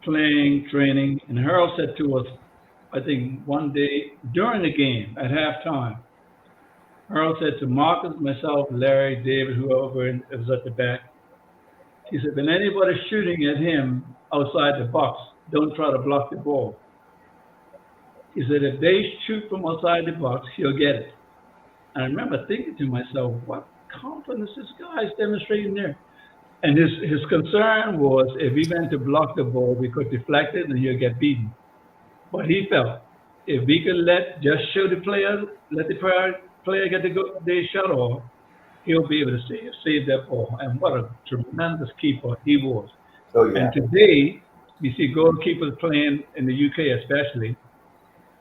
playing, training, and Harold said to us, I think one day during the game at halftime, Harold said to Marcus, myself, Larry, David, whoever was at the back, he said, when anybody's shooting at him outside the box, don't try to block the ball. He said, if they shoot from outside the box, he'll get it. And I remember thinking to myself, what confidence this guy is demonstrating there. And his concern was if we went to block the ball, we could deflect it and he'll get beaten. But he felt if we could just show the player, let the player get the shot off, he'll be able to save that ball. And what a tremendous keeper he was. Oh, yeah. And today, we see goalkeepers playing in the UK especially,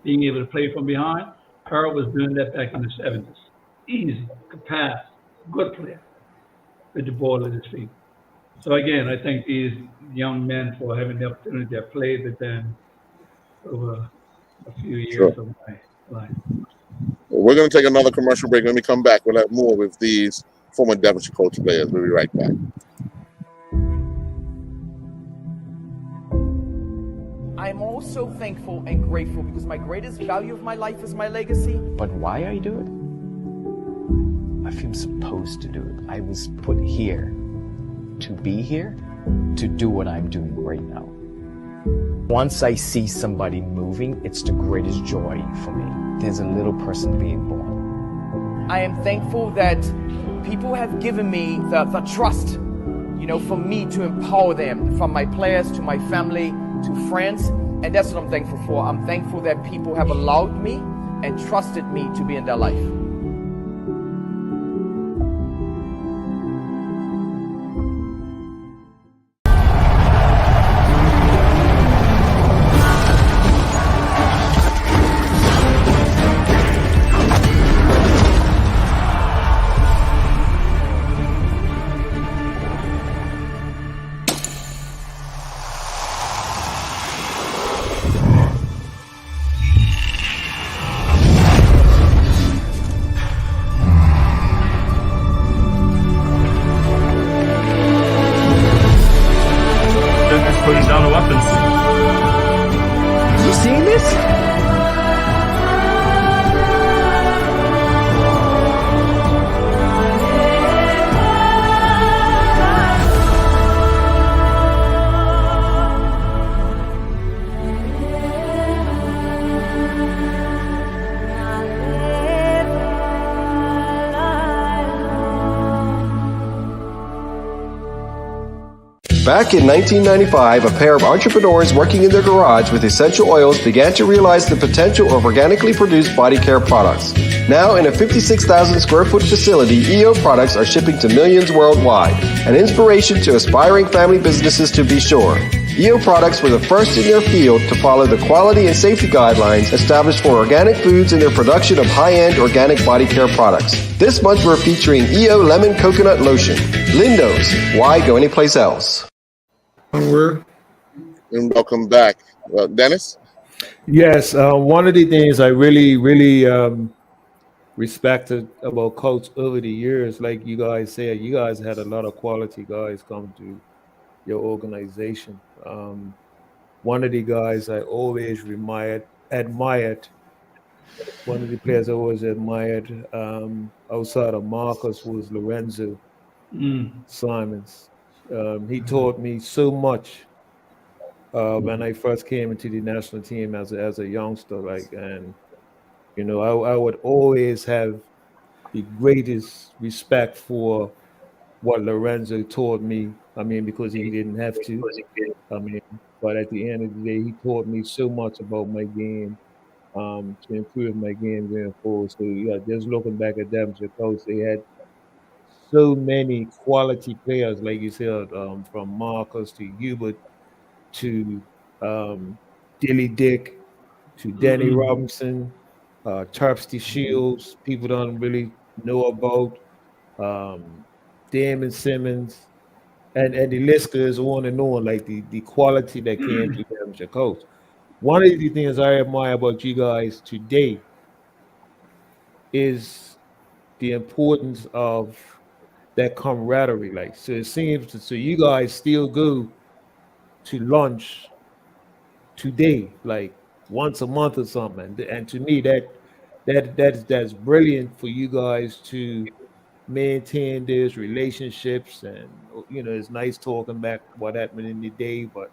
being able to play from behind. Harold was doing that back in the 70s. Easy, could pass, good player with the ball at his feet. So again, I thank these young men for having the opportunity to play with them over a few years Sure. of my life. We're going to take another commercial break. When we come back, we'll have more with these former Devonshire Colts players. We'll be right back. I'm also thankful and grateful because my greatest value of my life is my legacy. But why I do it? I feel supposed to do it. I was put here to be here, to do what I'm doing right now. Once I see somebody moving, it's the greatest joy for me. There's a little person being born. I am thankful that people have given me the trust, for me to empower them, from my players to my family to friends. And that's what I'm thankful for. I'm thankful that people have allowed me and trusted me to be in their life. Putting down the weapons. You seeing this? Back in 1995, a pair of entrepreneurs working in their garage with essential oils began to realize the potential of organically produced body care products. Now, in a 56,000 square foot facility, EO products are shipping to millions worldwide, an inspiration to aspiring family businesses to be sure. EO products were the first in their field to follow the quality and safety guidelines established for organic foods in their production of high-end organic body care products. This month we're featuring EO Lemon Coconut Lotion. Lindo's, why go anyplace else? Onward. And welcome back. Dennis? Yes, one of the things I really respected about Coach over the years, like you guys said, you guys had a lot of quality guys come to your organization. One of the guys I always admired, one of the players I always admired outside of Marcus was Lorenzo Simons. He taught me so much when I first came into the national team as a youngster, and I would always have the greatest respect for what Lorenzo taught me. I mean, because he didn't have to. But at the end of the day, he taught me so much about my game, to improve my game going forward. So yeah, just looking back at them, Coach, they had so many quality players, like you said, from Marcus to Hubert to Dilly Dick to Danny Robinson, Terpsty Shields, people don't really know about, Damon Simmons, and the list goes on and on, like the quality that came to Devonshire Coach. One of the things I admire about you guys today is the importance of that camaraderie. Like, so it seems, so you guys still go to lunch today, like once a month or something. And to me, that's brilliant for you guys to maintain those relationships. And it's nice talking back what happened in the day, but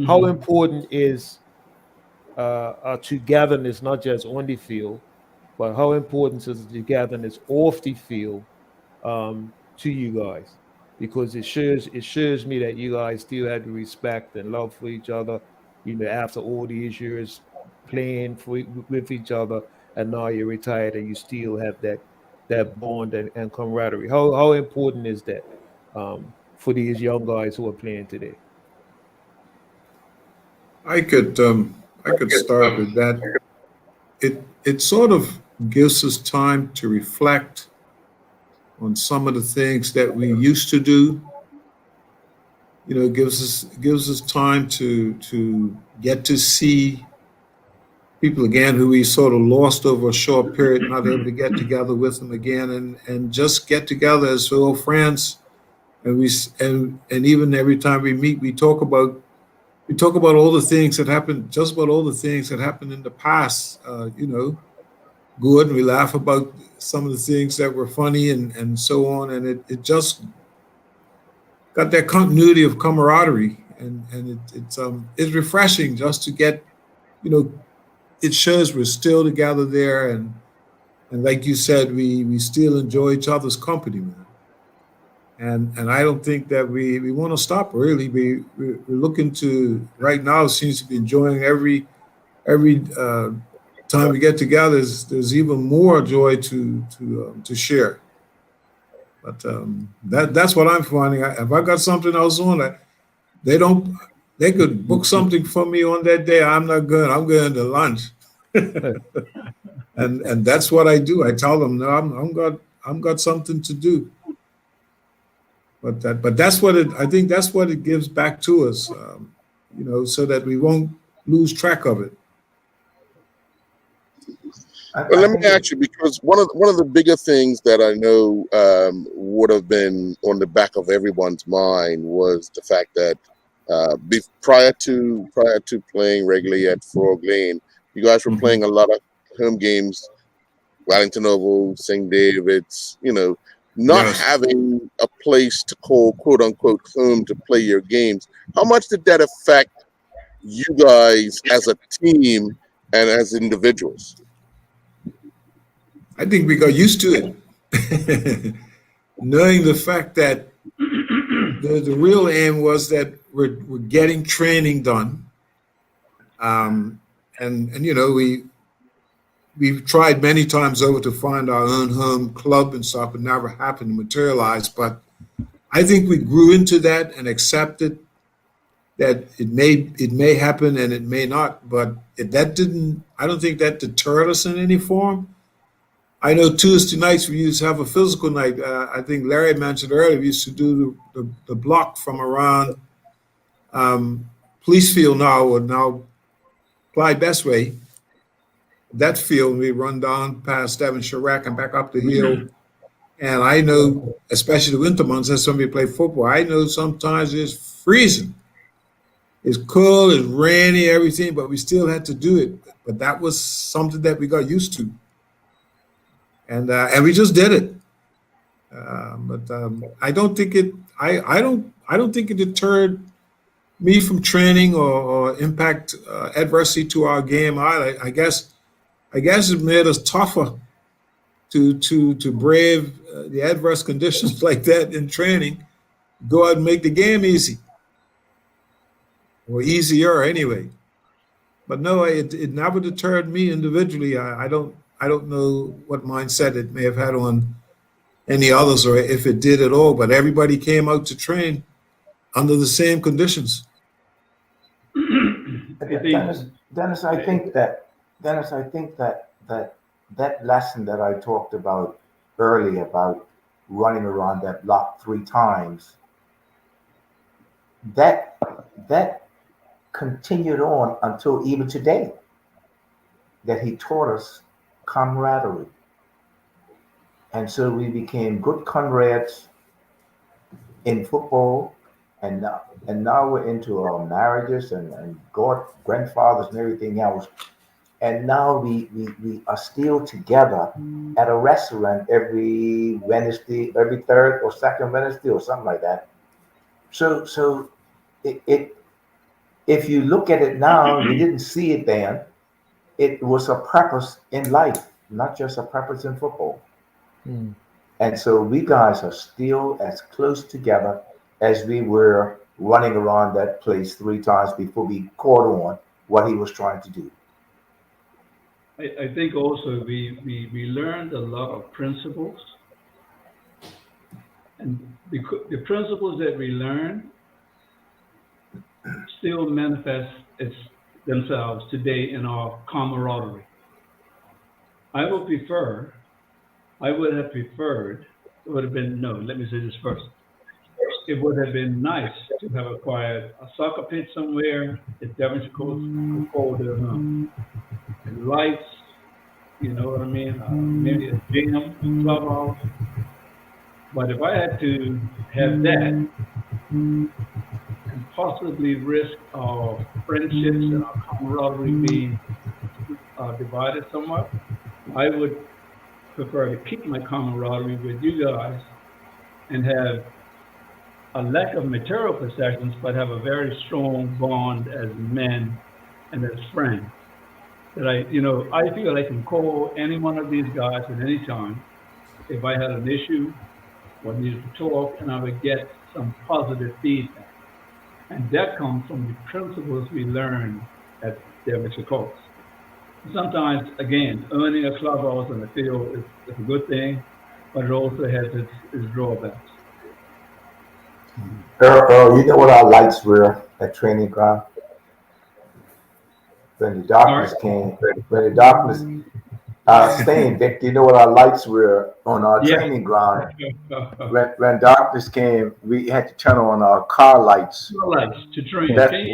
how important is our togetherness, not just on the field, but how important is the togetherness off the field to you guys? Because it shows me that you guys still have the respect and love for each other, after all these years playing with each other, and now you're retired and you still have that bond and camaraderie. How important is that for these young guys who are playing today? I could start with that. It sort of gives us time to reflect on some of the things that we used to do gives us time to get to see people again who we sort of lost over a short period, not able to get together with them again, and just get together as old friends. And even every time we meet, we talk about all the things that happened, just about all the things that happened in the past. Good, and we laugh about some of the things that were funny and so on, and it just got that continuity of camaraderie, and it's refreshing just to get, it shows we're still together there, and like you said, we still enjoy each other's company, man. And I don't think that we want to stop, really. We're looking to, right now, seems to be enjoying every time we get together. There's even more joy to share. But that's what I'm finding. If I got something else on, they could book something for me on that day. I'm not going. I'm going to lunch, and that's what I do. I tell them, no, I'm got something to do. But that's what I think that's what it gives back to us, so that we won't lose track of it. Well, let me ask you, because one of the bigger things that I know would have been on the back of everyone's mind was the fact that prior to playing regularly at Frog Lane, you guys were playing a lot of home games, Wellington Oval, St. David's, not having a place to call quote unquote home to play your games. How much did that affect you guys as a team and as individuals? I think we got used to it, knowing the fact that the real aim was that we're getting training done, and we've tried many times over to find our own home club and stuff, but never happened to materialize. But I think we grew into that and accepted that it may happen and it may not. But I don't think that deterred us in any form. I know Tuesday nights we used to have a physical night. I think Larry mentioned earlier we used to do the block from around Police Field now Clyde Bestway. That field, we run down past Devonshire Rack and back up the hill. And I know, especially the winter months, as somebody play football, I know sometimes it's freezing. It's cold, it's rainy, everything, but we still had to do it. But that was something that we got used to. And we just did it. But I don't think it. I don't think it deterred me from training or impact adversity to our game. I guess it made us tougher to brave the adverse conditions like that in training. Go out and make the game easy, or easier anyway. But no, it never deterred me individually. I don't know what mindset it may have had on any others, or if it did at all. But everybody came out to train under the same conditions. Dennis, I think that lesson that I talked about earlier about running around that block 3 times, that continued on until even today, that he taught us camaraderie. And so we became good comrades in football, and now we're into our marriages and grandfathers and everything else. And now we are still together at a restaurant every Wednesday, every third or second Wednesday or something like that. So it if you look at it now, you didn't see it then. It was a purpose in life, not just a purpose in football. And so we guys are still as close together as we were running around that place 3 times before we caught on what he was trying to do. I think also we learned a lot of principles, and the principles that we learned still manifest themselves today in our camaraderie. I would have preferred, let me say this first. it would have been nice to have acquired a soccer pitch somewhere that Devonshire Coast could call their home. And lights, you know what I mean? Maybe a gym, a clubhouse. But if I had to have that and possibly risk our friendships and our camaraderie being divided somewhat, I would prefer to keep my camaraderie with you guys and have a lack of material possessions, but have a very strong bond as men and as friends. That I feel I can call any one of these guys at any time if I had an issue or needed to talk, and I would get some positive feedback. And that comes from the principles we learn at Devonshire Coast. Sometimes, again, earning a clubhouse on the field is a good thing, but it also has its drawbacks. Earl, you know what our lights were at training ground? When the darkness came, staying, Vic, you know what our lights were on our training ground? When darkness came, we had to turn on our car lights. To train. That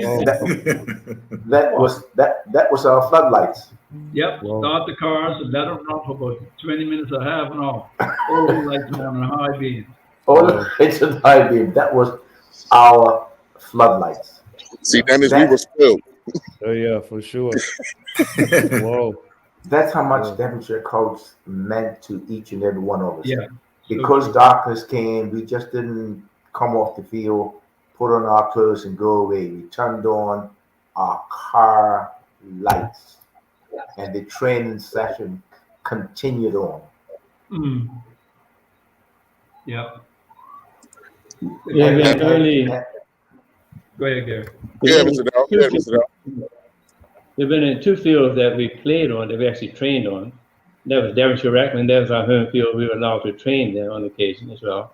was our floodlights. Yep, start the cars and let them run for about 20 minutes or half an hour. All the lights on a high beam. All the lights on high beam. That was our floodlights. See, Dennis, we were still. Oh yeah, for sure. Whoa. That's how much Devonshire Coast meant to each and every one of us. Yeah. Because darkness came, we just didn't come off the field, put on our clothes and go away. We turned on our car lights, and the training session continued on. Mm. Yep. Yeah, early. Go ahead, Gary. Yeah, Mr. Dow. Yeah, Mr. Dow. We've been in two fields that we played on, that we actually trained on. That was Devonshire Rec, and that was our home field. We were allowed to train there on occasion as well.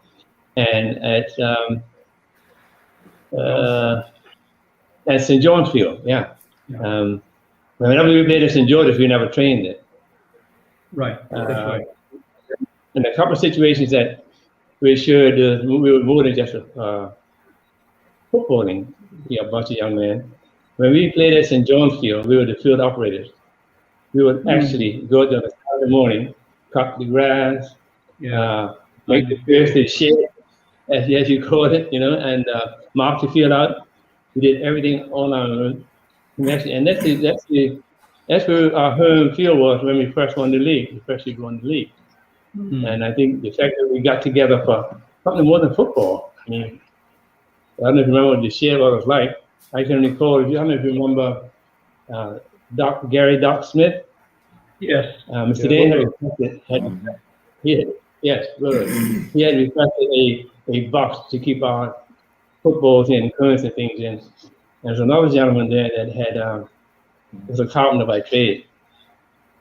And at St. John's Field, yeah. Whenever we played at St. George's, we never trained it. Right, that's right. In a couple of situations that we should, we were more than just footballing, a bunch of young men. When we played at St. John's Field, we were the field operators. We would actually go there on a Saturday morning, cut the grass, make the first shed, as you call it, and mark the field out. We did everything on our own. And that's where our home field was when we first won the league. We first won the league. Mm-hmm. And I think the fact that we got together for something more than football. I mean, I don't know if you remember what the shed was like. I can recall, I don't know if you remember Gary Doc Smith. Yes. Mr. Dane he had requested a box to keep our footballs and cones and things in. There's another gentleman there that had was a carpenter by trade.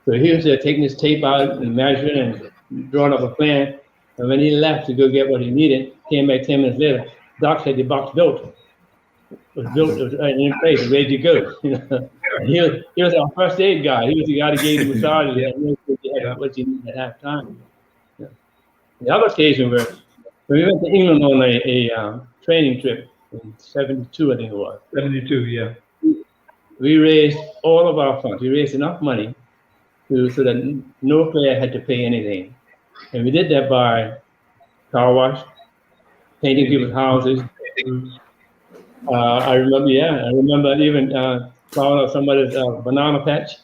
So he was there taking his tape out and measuring and drawing up a plan. And when he left to go get what he needed, came back 10 minutes later, Doc had the box built. It was built, it was in place, ready to go. He was our first aid guy. He was the guy that gave the massage what you needed at that time. Yeah. The other occasion where we went to England on a training trip in 72, I think it was. 72, yeah. We raised all of our funds. We raised enough money so that no player had to pay anything. And we did that by car wash, painting people's houses. I remember even plowing up somebody's banana patch.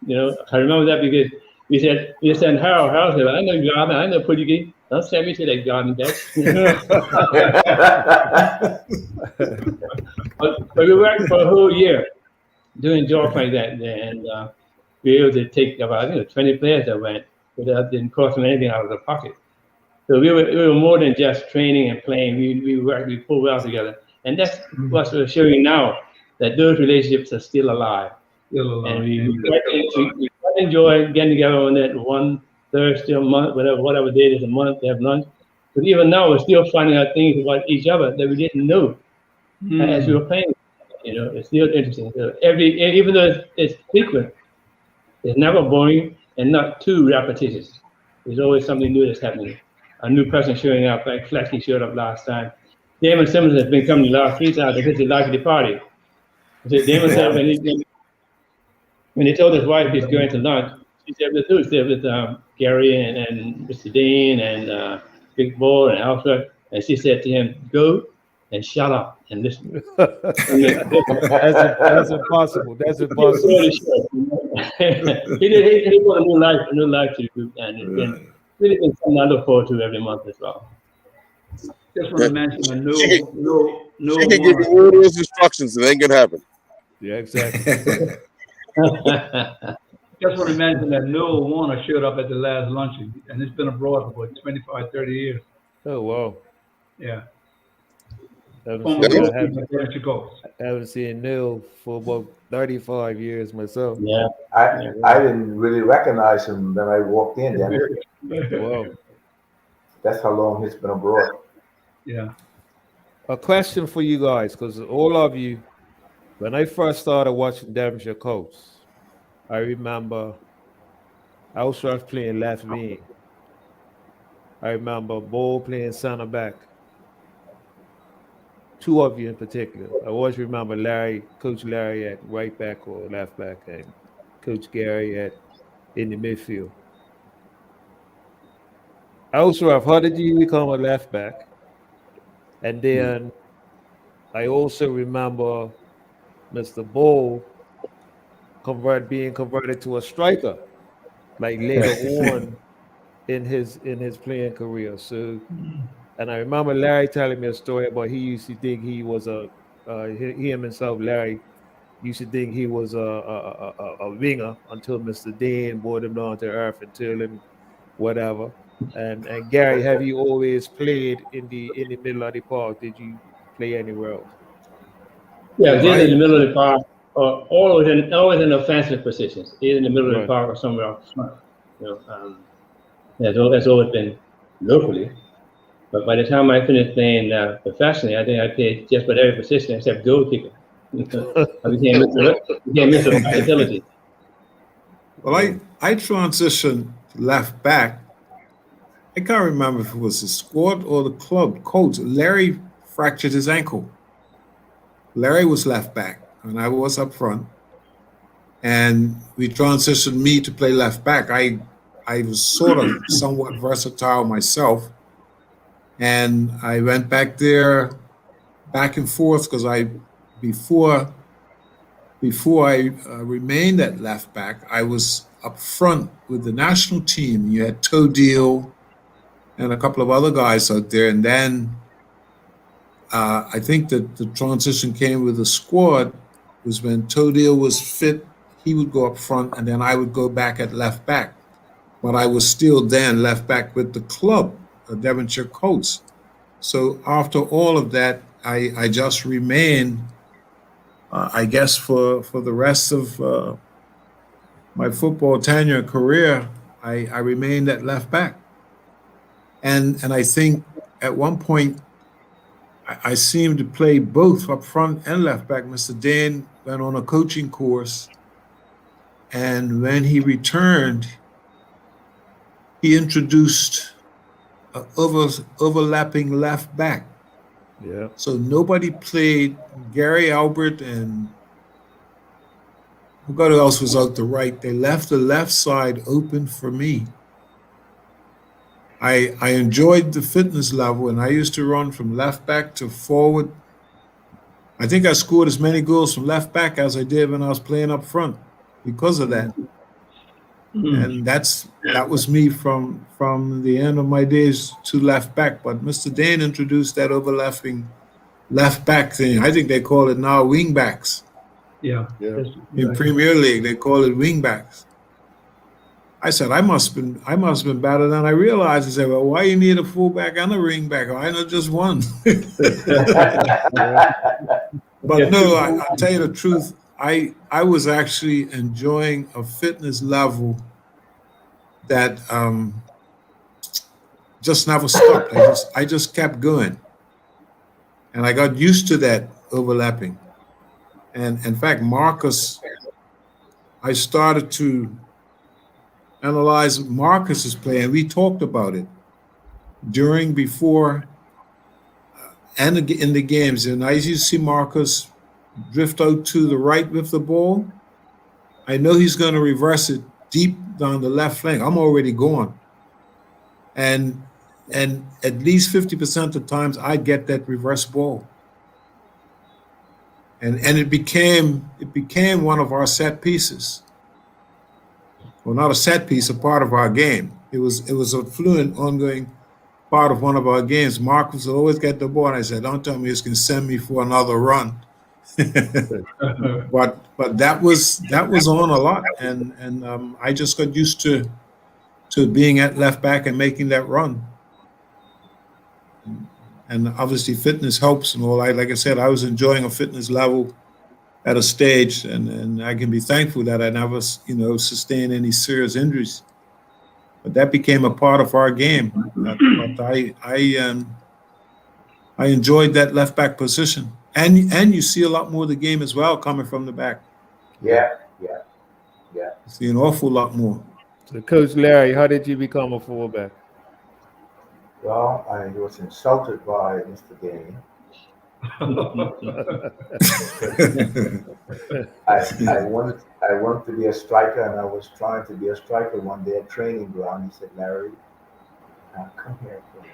I remember that because we said, Harold said, I know garden, I know Pudgy. Don't send me to that garden patch. but we worked for a whole year doing jobs like that, and we were able to take about 20 players that went without didn't cost them anything out of their pocket. So we were more than just training and playing. We worked, we pulled well together. And that's what we're showing now, that those relationships are still alive. And we quite enjoy getting together on that one Thursday a month, whatever day it is a month to have lunch. But even now, we're still finding out things about each other that we didn't know as we were playing. It's still interesting. So even though it's frequent, it's never boring and not too repetitious. There's always something new that's happening. A new person showing up, like Flashy showed up last time. Damon Simmons has been coming the last 3 times because he liked the party. So Damon said when he told his wife he's going to lunch, she said with who? She said with Gary and Mr. Dean and Big Bull and Alfred. And she said to him, "Go and shut up and listen." That's impossible. That's impossible. He brought a new life to the group, and it's been really been something I look forward to every month as well. Just want to mention a no She can give you all those instructions, and it ain't gonna happen. Yeah, exactly. Just want to mention that Noel Warner showed up at the last luncheon, and he's been abroad for 25, 30 years. Oh wow. Yeah. I Former Yeah. goalkeeper for Devonshire Colts. haven't seen Neil for about 35 years myself. Yeah. I didn't really recognize him when I walked in. Then. Wow. That's how long he's been abroad. Yeah. A question for you guys, because all of you, when I first started watching Devonshire Colts, I remember Ausraf playing left wing. I remember Bull playing center back. Two of you in particular. I always remember Coach Larry at right back or left back, and Coach Gary in the midfield. Ausraf, how did you become a left back? And then I also remember Mr. Bull being converted to a striker, like later on in his playing career. So, and I remember Larry telling me a story about he used to think he was Larry used to think he was a winger until Mr. Dean brought him down to earth and told him whatever. And Gary, have you always played in the middle of the park? Did you play anywhere else? Yeah, either in the middle of the park or always in offensive positions, either in the middle of the park or somewhere else. You know, that's always been locally. But by the time I finished playing professionally, I think I played just about every position except goalkeeper. I became Mr. Versatility. Well, I transitioned left back. I can't remember if it was the squad or the club coach. Larry fractured his ankle. Larry was left back and I was up front. And we transitioned me to play left back. I was sort of somewhat versatile myself. And I went back there back and forth because before I remained at left back, I was up front with the national team. You had Toe Deal and a couple of other guys out there. And then I think that the transition came with the squad was when Toe Deal was fit, he would go up front and then I would go back at left back. But I was still then left back with the club, the Devonshire Colts. So after all of that, I just remained, I guess, for the rest of my football tenure career, I remained at left back. And I think at one point, I seemed to play both up front and left back. Mr. Dan went on a coaching course. And when he returned, he introduced an overlapping left back. Yeah. So nobody played. Gary Albert and who else was out the right? They left the left side open for me. I enjoyed the fitness level, and I used to run from left back to forward. I think I scored as many goals from left back as I did when I was playing up front because of that. And that was me from the end of my days to left back. But Mr. Dane introduced that overlapping left back thing. I think they call it now wing backs. Yeah. In Premier League, they call it wing backs. I said, I must have been better than I realized. I said, well, why you need a fullback and a wing back? Why not just one? But no, I'll tell you the truth. I was actually enjoying a fitness level that just never stopped. I just kept going. And I got used to that overlapping. And in fact, Marcus, I started to analyze Marcus's play, and we talked about it before and in the games. And I used to see Marcus drift out to the right with the ball. I know he's going to reverse it deep down the left flank. I'm already gone. And at least 50% of the times I get that reverse ball. And it became one of our set pieces. Well, not a set piece, a part of our game. It was a fluent, ongoing part of one of our games. Marcus would always get the ball, and I said, "Don't tell me it's going to send me for another run." but that was on a lot, and I just got used to being at left back and making that run. And obviously, fitness helps and all. Like I said, I was enjoying a fitness level at a stage, and I can be thankful that I never, sustained any serious injuries. But that became a part of our game. But I enjoyed that left back position, and you see a lot more of the game as well coming from the back. Yeah. You see an awful lot more. So, Coach Larry, how did you become a fullback? Well, I was insulted by Mr. Dane. I wanted to be a striker, and I was trying to be a striker one day at training ground. He said, "Larry, come here, please."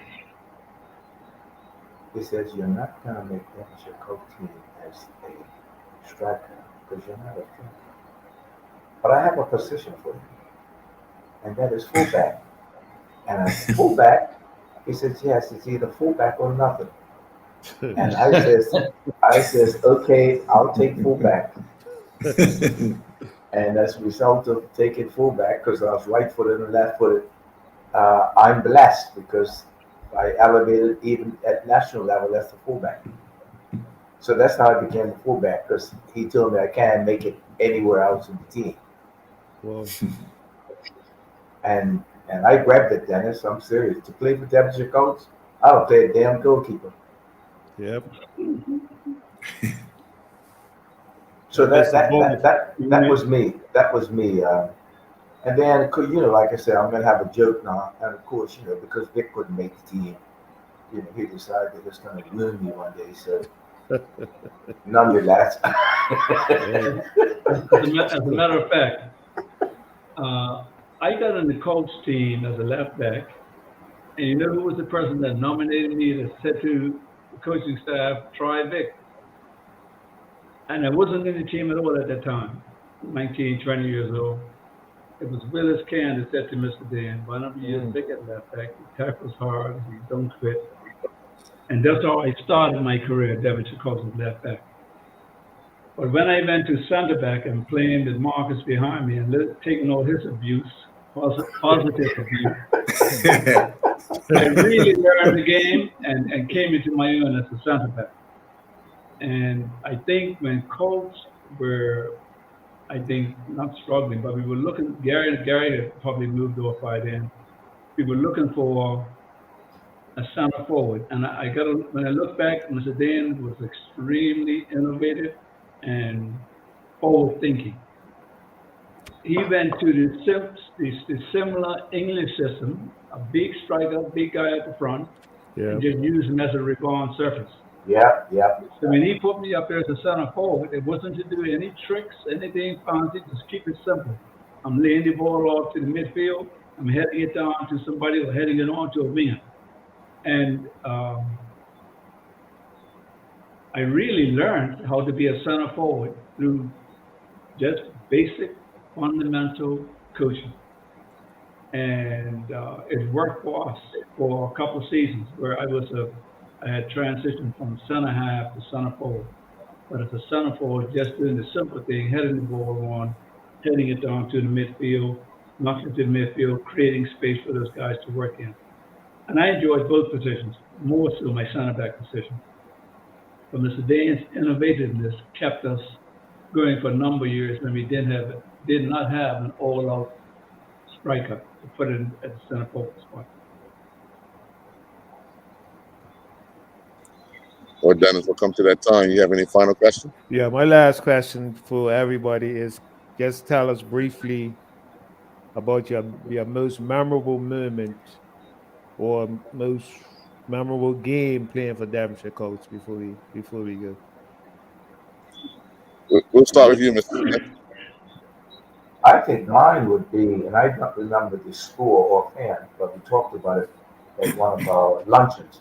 He says, "You're not going to make your coach team as a striker because you're not a striker. But I have a position for you, and that is fullback." And as fullback, he says, "Yes, it's either fullback or nothing." And I says, "Okay, I'll take fullback." And as a result of taking fullback, because I was right-footed and left-footed, I'm blessed because I elevated even at national level as a fullback. So that's how I became a fullback, because he told me I can't make it anywhere else in the team. Well, and I grabbed it, Dennis. I'm serious. To play for Devonshire Colts, I'll play a damn goalkeeper. yep. So that was me. That was me. And then, like I said, I'm gonna have a joke now. And of course, because Vic couldn't make the team, he decided that it's gonna ruin me one day. So, nonetheless, as a matter of fact, I got on the Colts team as a left back, and you know who was the person that nominated me that said to the coaching staff, "Try Vic." And I wasn't in the team at all at that time, 19, 20 years old. It was Willis Can that said to Mr. Dan, "Why don't you use Vic at left back? He tackles hard, he don't quit." And that's how I started my career at Devonshire Colts as left back. But when I went to center back and playing with Marcus behind me and taking all his abuse, positive abuse, I really learned the game and came into my own as a center back. And I think when Colts were, not struggling, but we were looking, Gary had probably moved off by then. We were looking for a center forward. And when I look back, Mr. Dan was extremely innovative and forward thinking. He went to the similar English system, a big striker, big guy at the front, and just use him as a rebound surface. Yeah. So when he put me up there as a center forward, it wasn't to do any tricks, anything fancy, just keep it simple. I'm laying the ball off to the midfield, I'm heading it down to somebody or heading it on to a winger. And I really learned how to be a center forward through just basic fundamental coaching. And it worked for us for a couple of seasons where I had transitioned from center half to center forward. But as a center forward, just doing the simple thing, heading the ball on, heading it down to the midfield, knocking it to the midfield, creating space for those guys to work in. And I enjoyed both positions, more so my center back position. But Mr. Dane's innovativeness kept us going for a number of years when we did not have an all-out striker to put it at the center forward spot. Well, Dennis, we'll come to that time. You have any final questions? Yeah, my last question for everybody is just tell us briefly about your most memorable moment or most memorable game playing for Devonshire, Coach. Before we go. We'll start with you, Mr. Smith. I think mine would be, and I don't remember the score offhand, but we talked about it at one of our luncheons.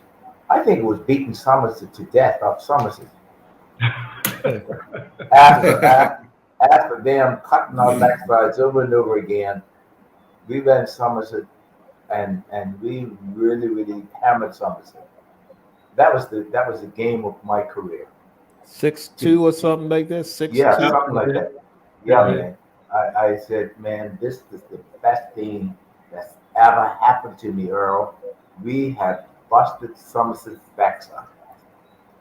I think it was beating Somerset to death up Somerset. After them cutting our backsides over and over again, we went Somerset and we really hammered Somerset. That was the game of my career. 6-2 or something like that. 6-2. Yeah, something like that. Yeah, man. I said, man, this is the best thing that's ever happened to me, Earl. We have busted Somerset's backside.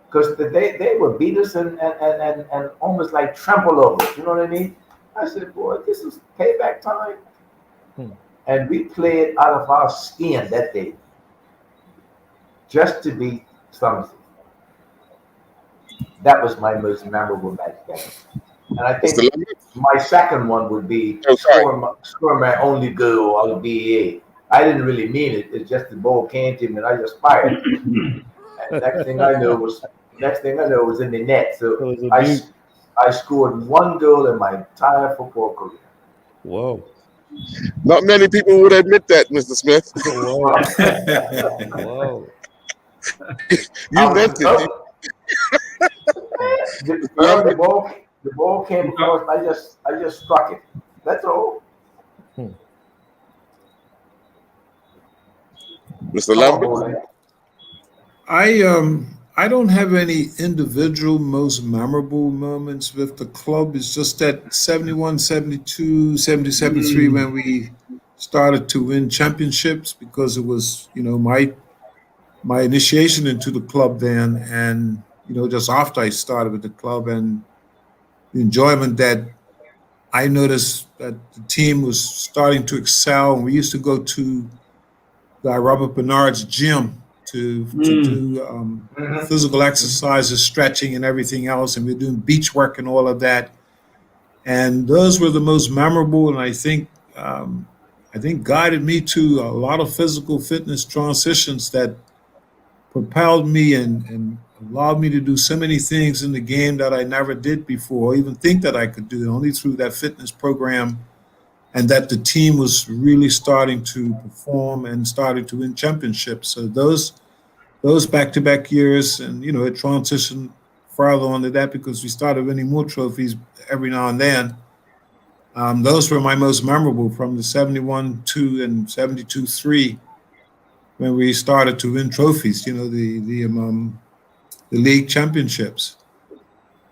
Because they would beat us and almost like trample over us, you know what I mean? I said, boy, this is payback time. And we played out of our skin that day just to beat Somerset. That was my most memorable match game. And I think my second one would be scoring my only goal on the BA. I didn't really mean it. It's just the ball came to me and I just fired. And next thing I know was in the net. So I scored one goal in my entire football career. Whoa. Not many people would admit that, Mr. Smith. Whoa. You meant it. The ball came across. I just struck it. That's all. Mr. Lambert? I don't have any individual most memorable moments with the club. It's just that 71, 72, 70, 73 when we started to win championships, because it was, my initiation into the club then, and just after I started with the club, and the enjoyment that I noticed that the team was starting to excel. And we used to go to Robert Bernard's gym to do physical exercises, stretching and everything else. And we were doing beach work and all of that. And those were the most memorable. And I think guided me to a lot of physical fitness transitions that propelled me and allowed me to do so many things in the game that I never did before, or even think that I could do, only through that fitness program, and that the team was really starting to perform and started to win championships. So those back-to-back years, and it transitioned further on to that because we started winning more trophies every now and then. Those were my most memorable, from the 71-2 and 72-3, when we started to win trophies. The league championships.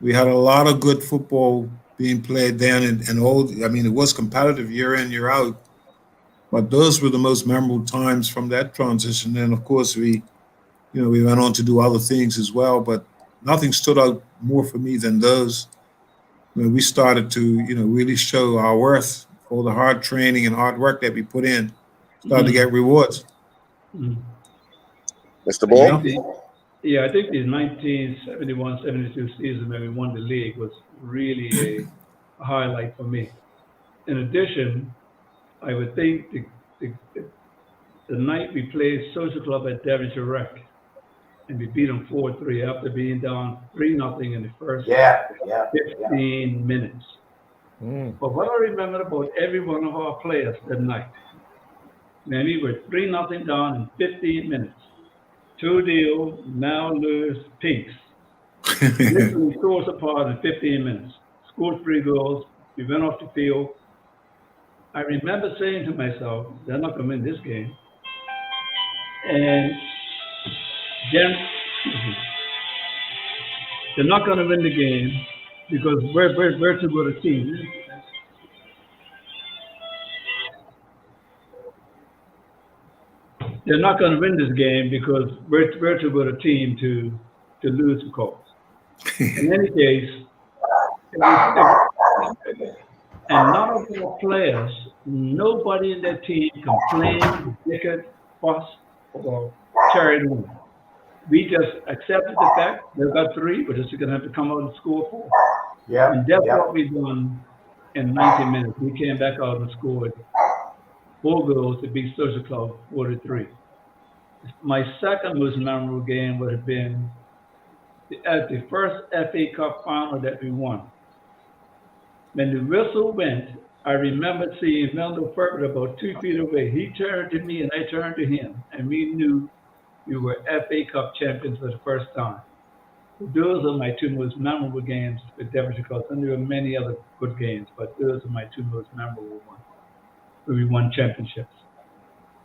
We had a lot of good football being played then, and it was competitive year in, year out. But those were the most memorable times from that transition. And of course, we went on to do other things as well, but nothing stood out more for me than those, when we started to, really show our worth for all the hard training and hard work that we put in, started to get rewards. Mr. Ball? Yeah, I think the 1971-72 season when we won the league was really a highlight for me. In addition, I would think the night we played Social Club at Devonshire Rec, and we beat them 4-3 after being down 3-0 in the first 15 minutes. But what I remember about every one of our players that night, man, we were 3-0 down in 15 minutes. Two deal, now lose, peace. Literally tore us apart in 15 minutes. Scored 3 goals. We went off the field. I remember saying to myself, they're not going to win this game. And they're not going to win the game because we're too good a team. They're not going to win this game because we're too good a team to lose the cause. In any case, and none of our players, nobody in that team complained, bickered, fussed, or carried on. We just accepted the fact they got 3, but just going to have to come out and score 4. Yeah. And that's what we done in 90 minutes. We came back out and scored 4 goals to beat Social Club 4-3. my second most memorable game would have been at the first FA Cup final that we won. When the whistle went, I remember seeing Wendell Ferber about 2 feet away. He turned to me and I turned to him, and we knew we were FA Cup champions for the first time. Those are my two most memorable games with Devonshire Colts. And there were many other good games, but those are my two most memorable ones where we won championships.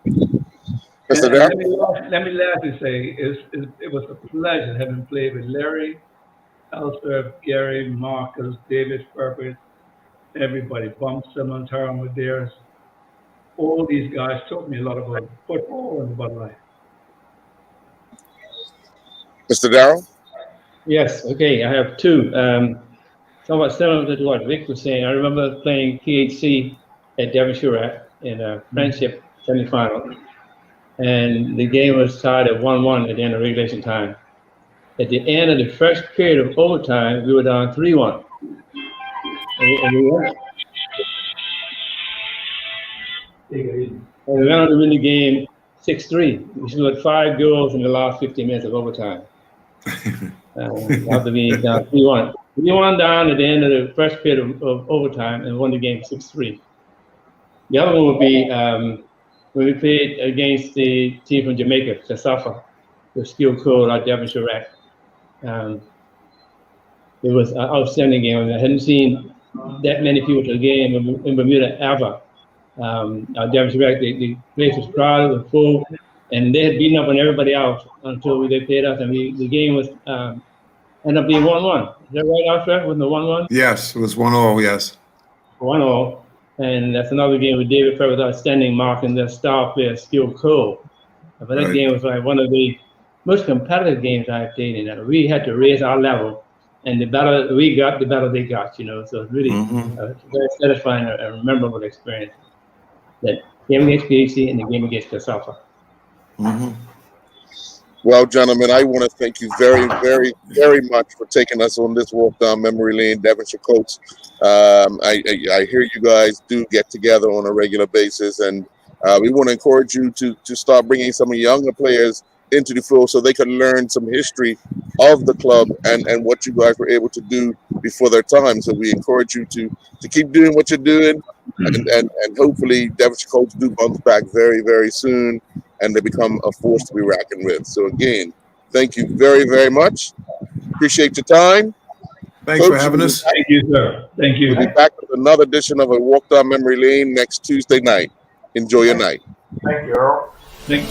Mr. And Darrell? let me lastly say, it was a pleasure having played with Larry, Ellsworth, Gary, Marcus, David Ferber, everybody, Bump Simmons, Harold Medeiros. All these guys taught me a lot about football and about life. Mr. Darrell? Yes, okay, I have two. Somewhat similar to what Vic was saying. I remember playing PHC at Devonshire in a friendship semifinal, and the game was tied at 1-1 at the end of regulation time. At the end of the first period of overtime, we were down 3-1. And we went on to win the game 6-3. We scored 5 goals in the last 15 minutes of overtime. After being down 3-1. We won down at the end of the first period of overtime and won the game 6-3. The other one would be when we played against the team from Jamaica, Kasafa, the Skill Code at Devonshire Rec. It was an outstanding game. I hadn't seen that many people to a game in Bermuda ever. At Devonshire Rec, the place was crowded and full, and they had beaten up on everybody else until they played us, and the game was ended up being 1-1. Is that right, Alfred? Wasn't it 1-1? Yes, it was 1-0, yes. 1-0. And that's another game with David Ferber's outstanding mark and the star player, Skill Cole. But that Right. game was like one of the most competitive games I've played in. We had to raise our level, and the better we got, the better they got, you know. So it's really a very satisfying and memorable experience. That game against PHC and the game against Kasafa. Well, gentlemen, I want to thank you very, very, very much for taking us on this walk down memory lane, Devonshire Colts. I hear you guys do get together on a regular basis, and we want to encourage you to start bringing some younger players into the field so they can learn some history of the club and what you guys were able to do before their time. So we encourage you to keep doing what you're doing, and hopefully Devonshire Colts do bounce back very, very soon, and they become a force to be reckoned with. So again, thank you very, very much. Appreciate your time. Thanks for having us. Thank you, sir. Thank you. We'll be back with another edition of a Walk Down Memory Lane next Tuesday night. Enjoy your night. Thank you, Earl. Thank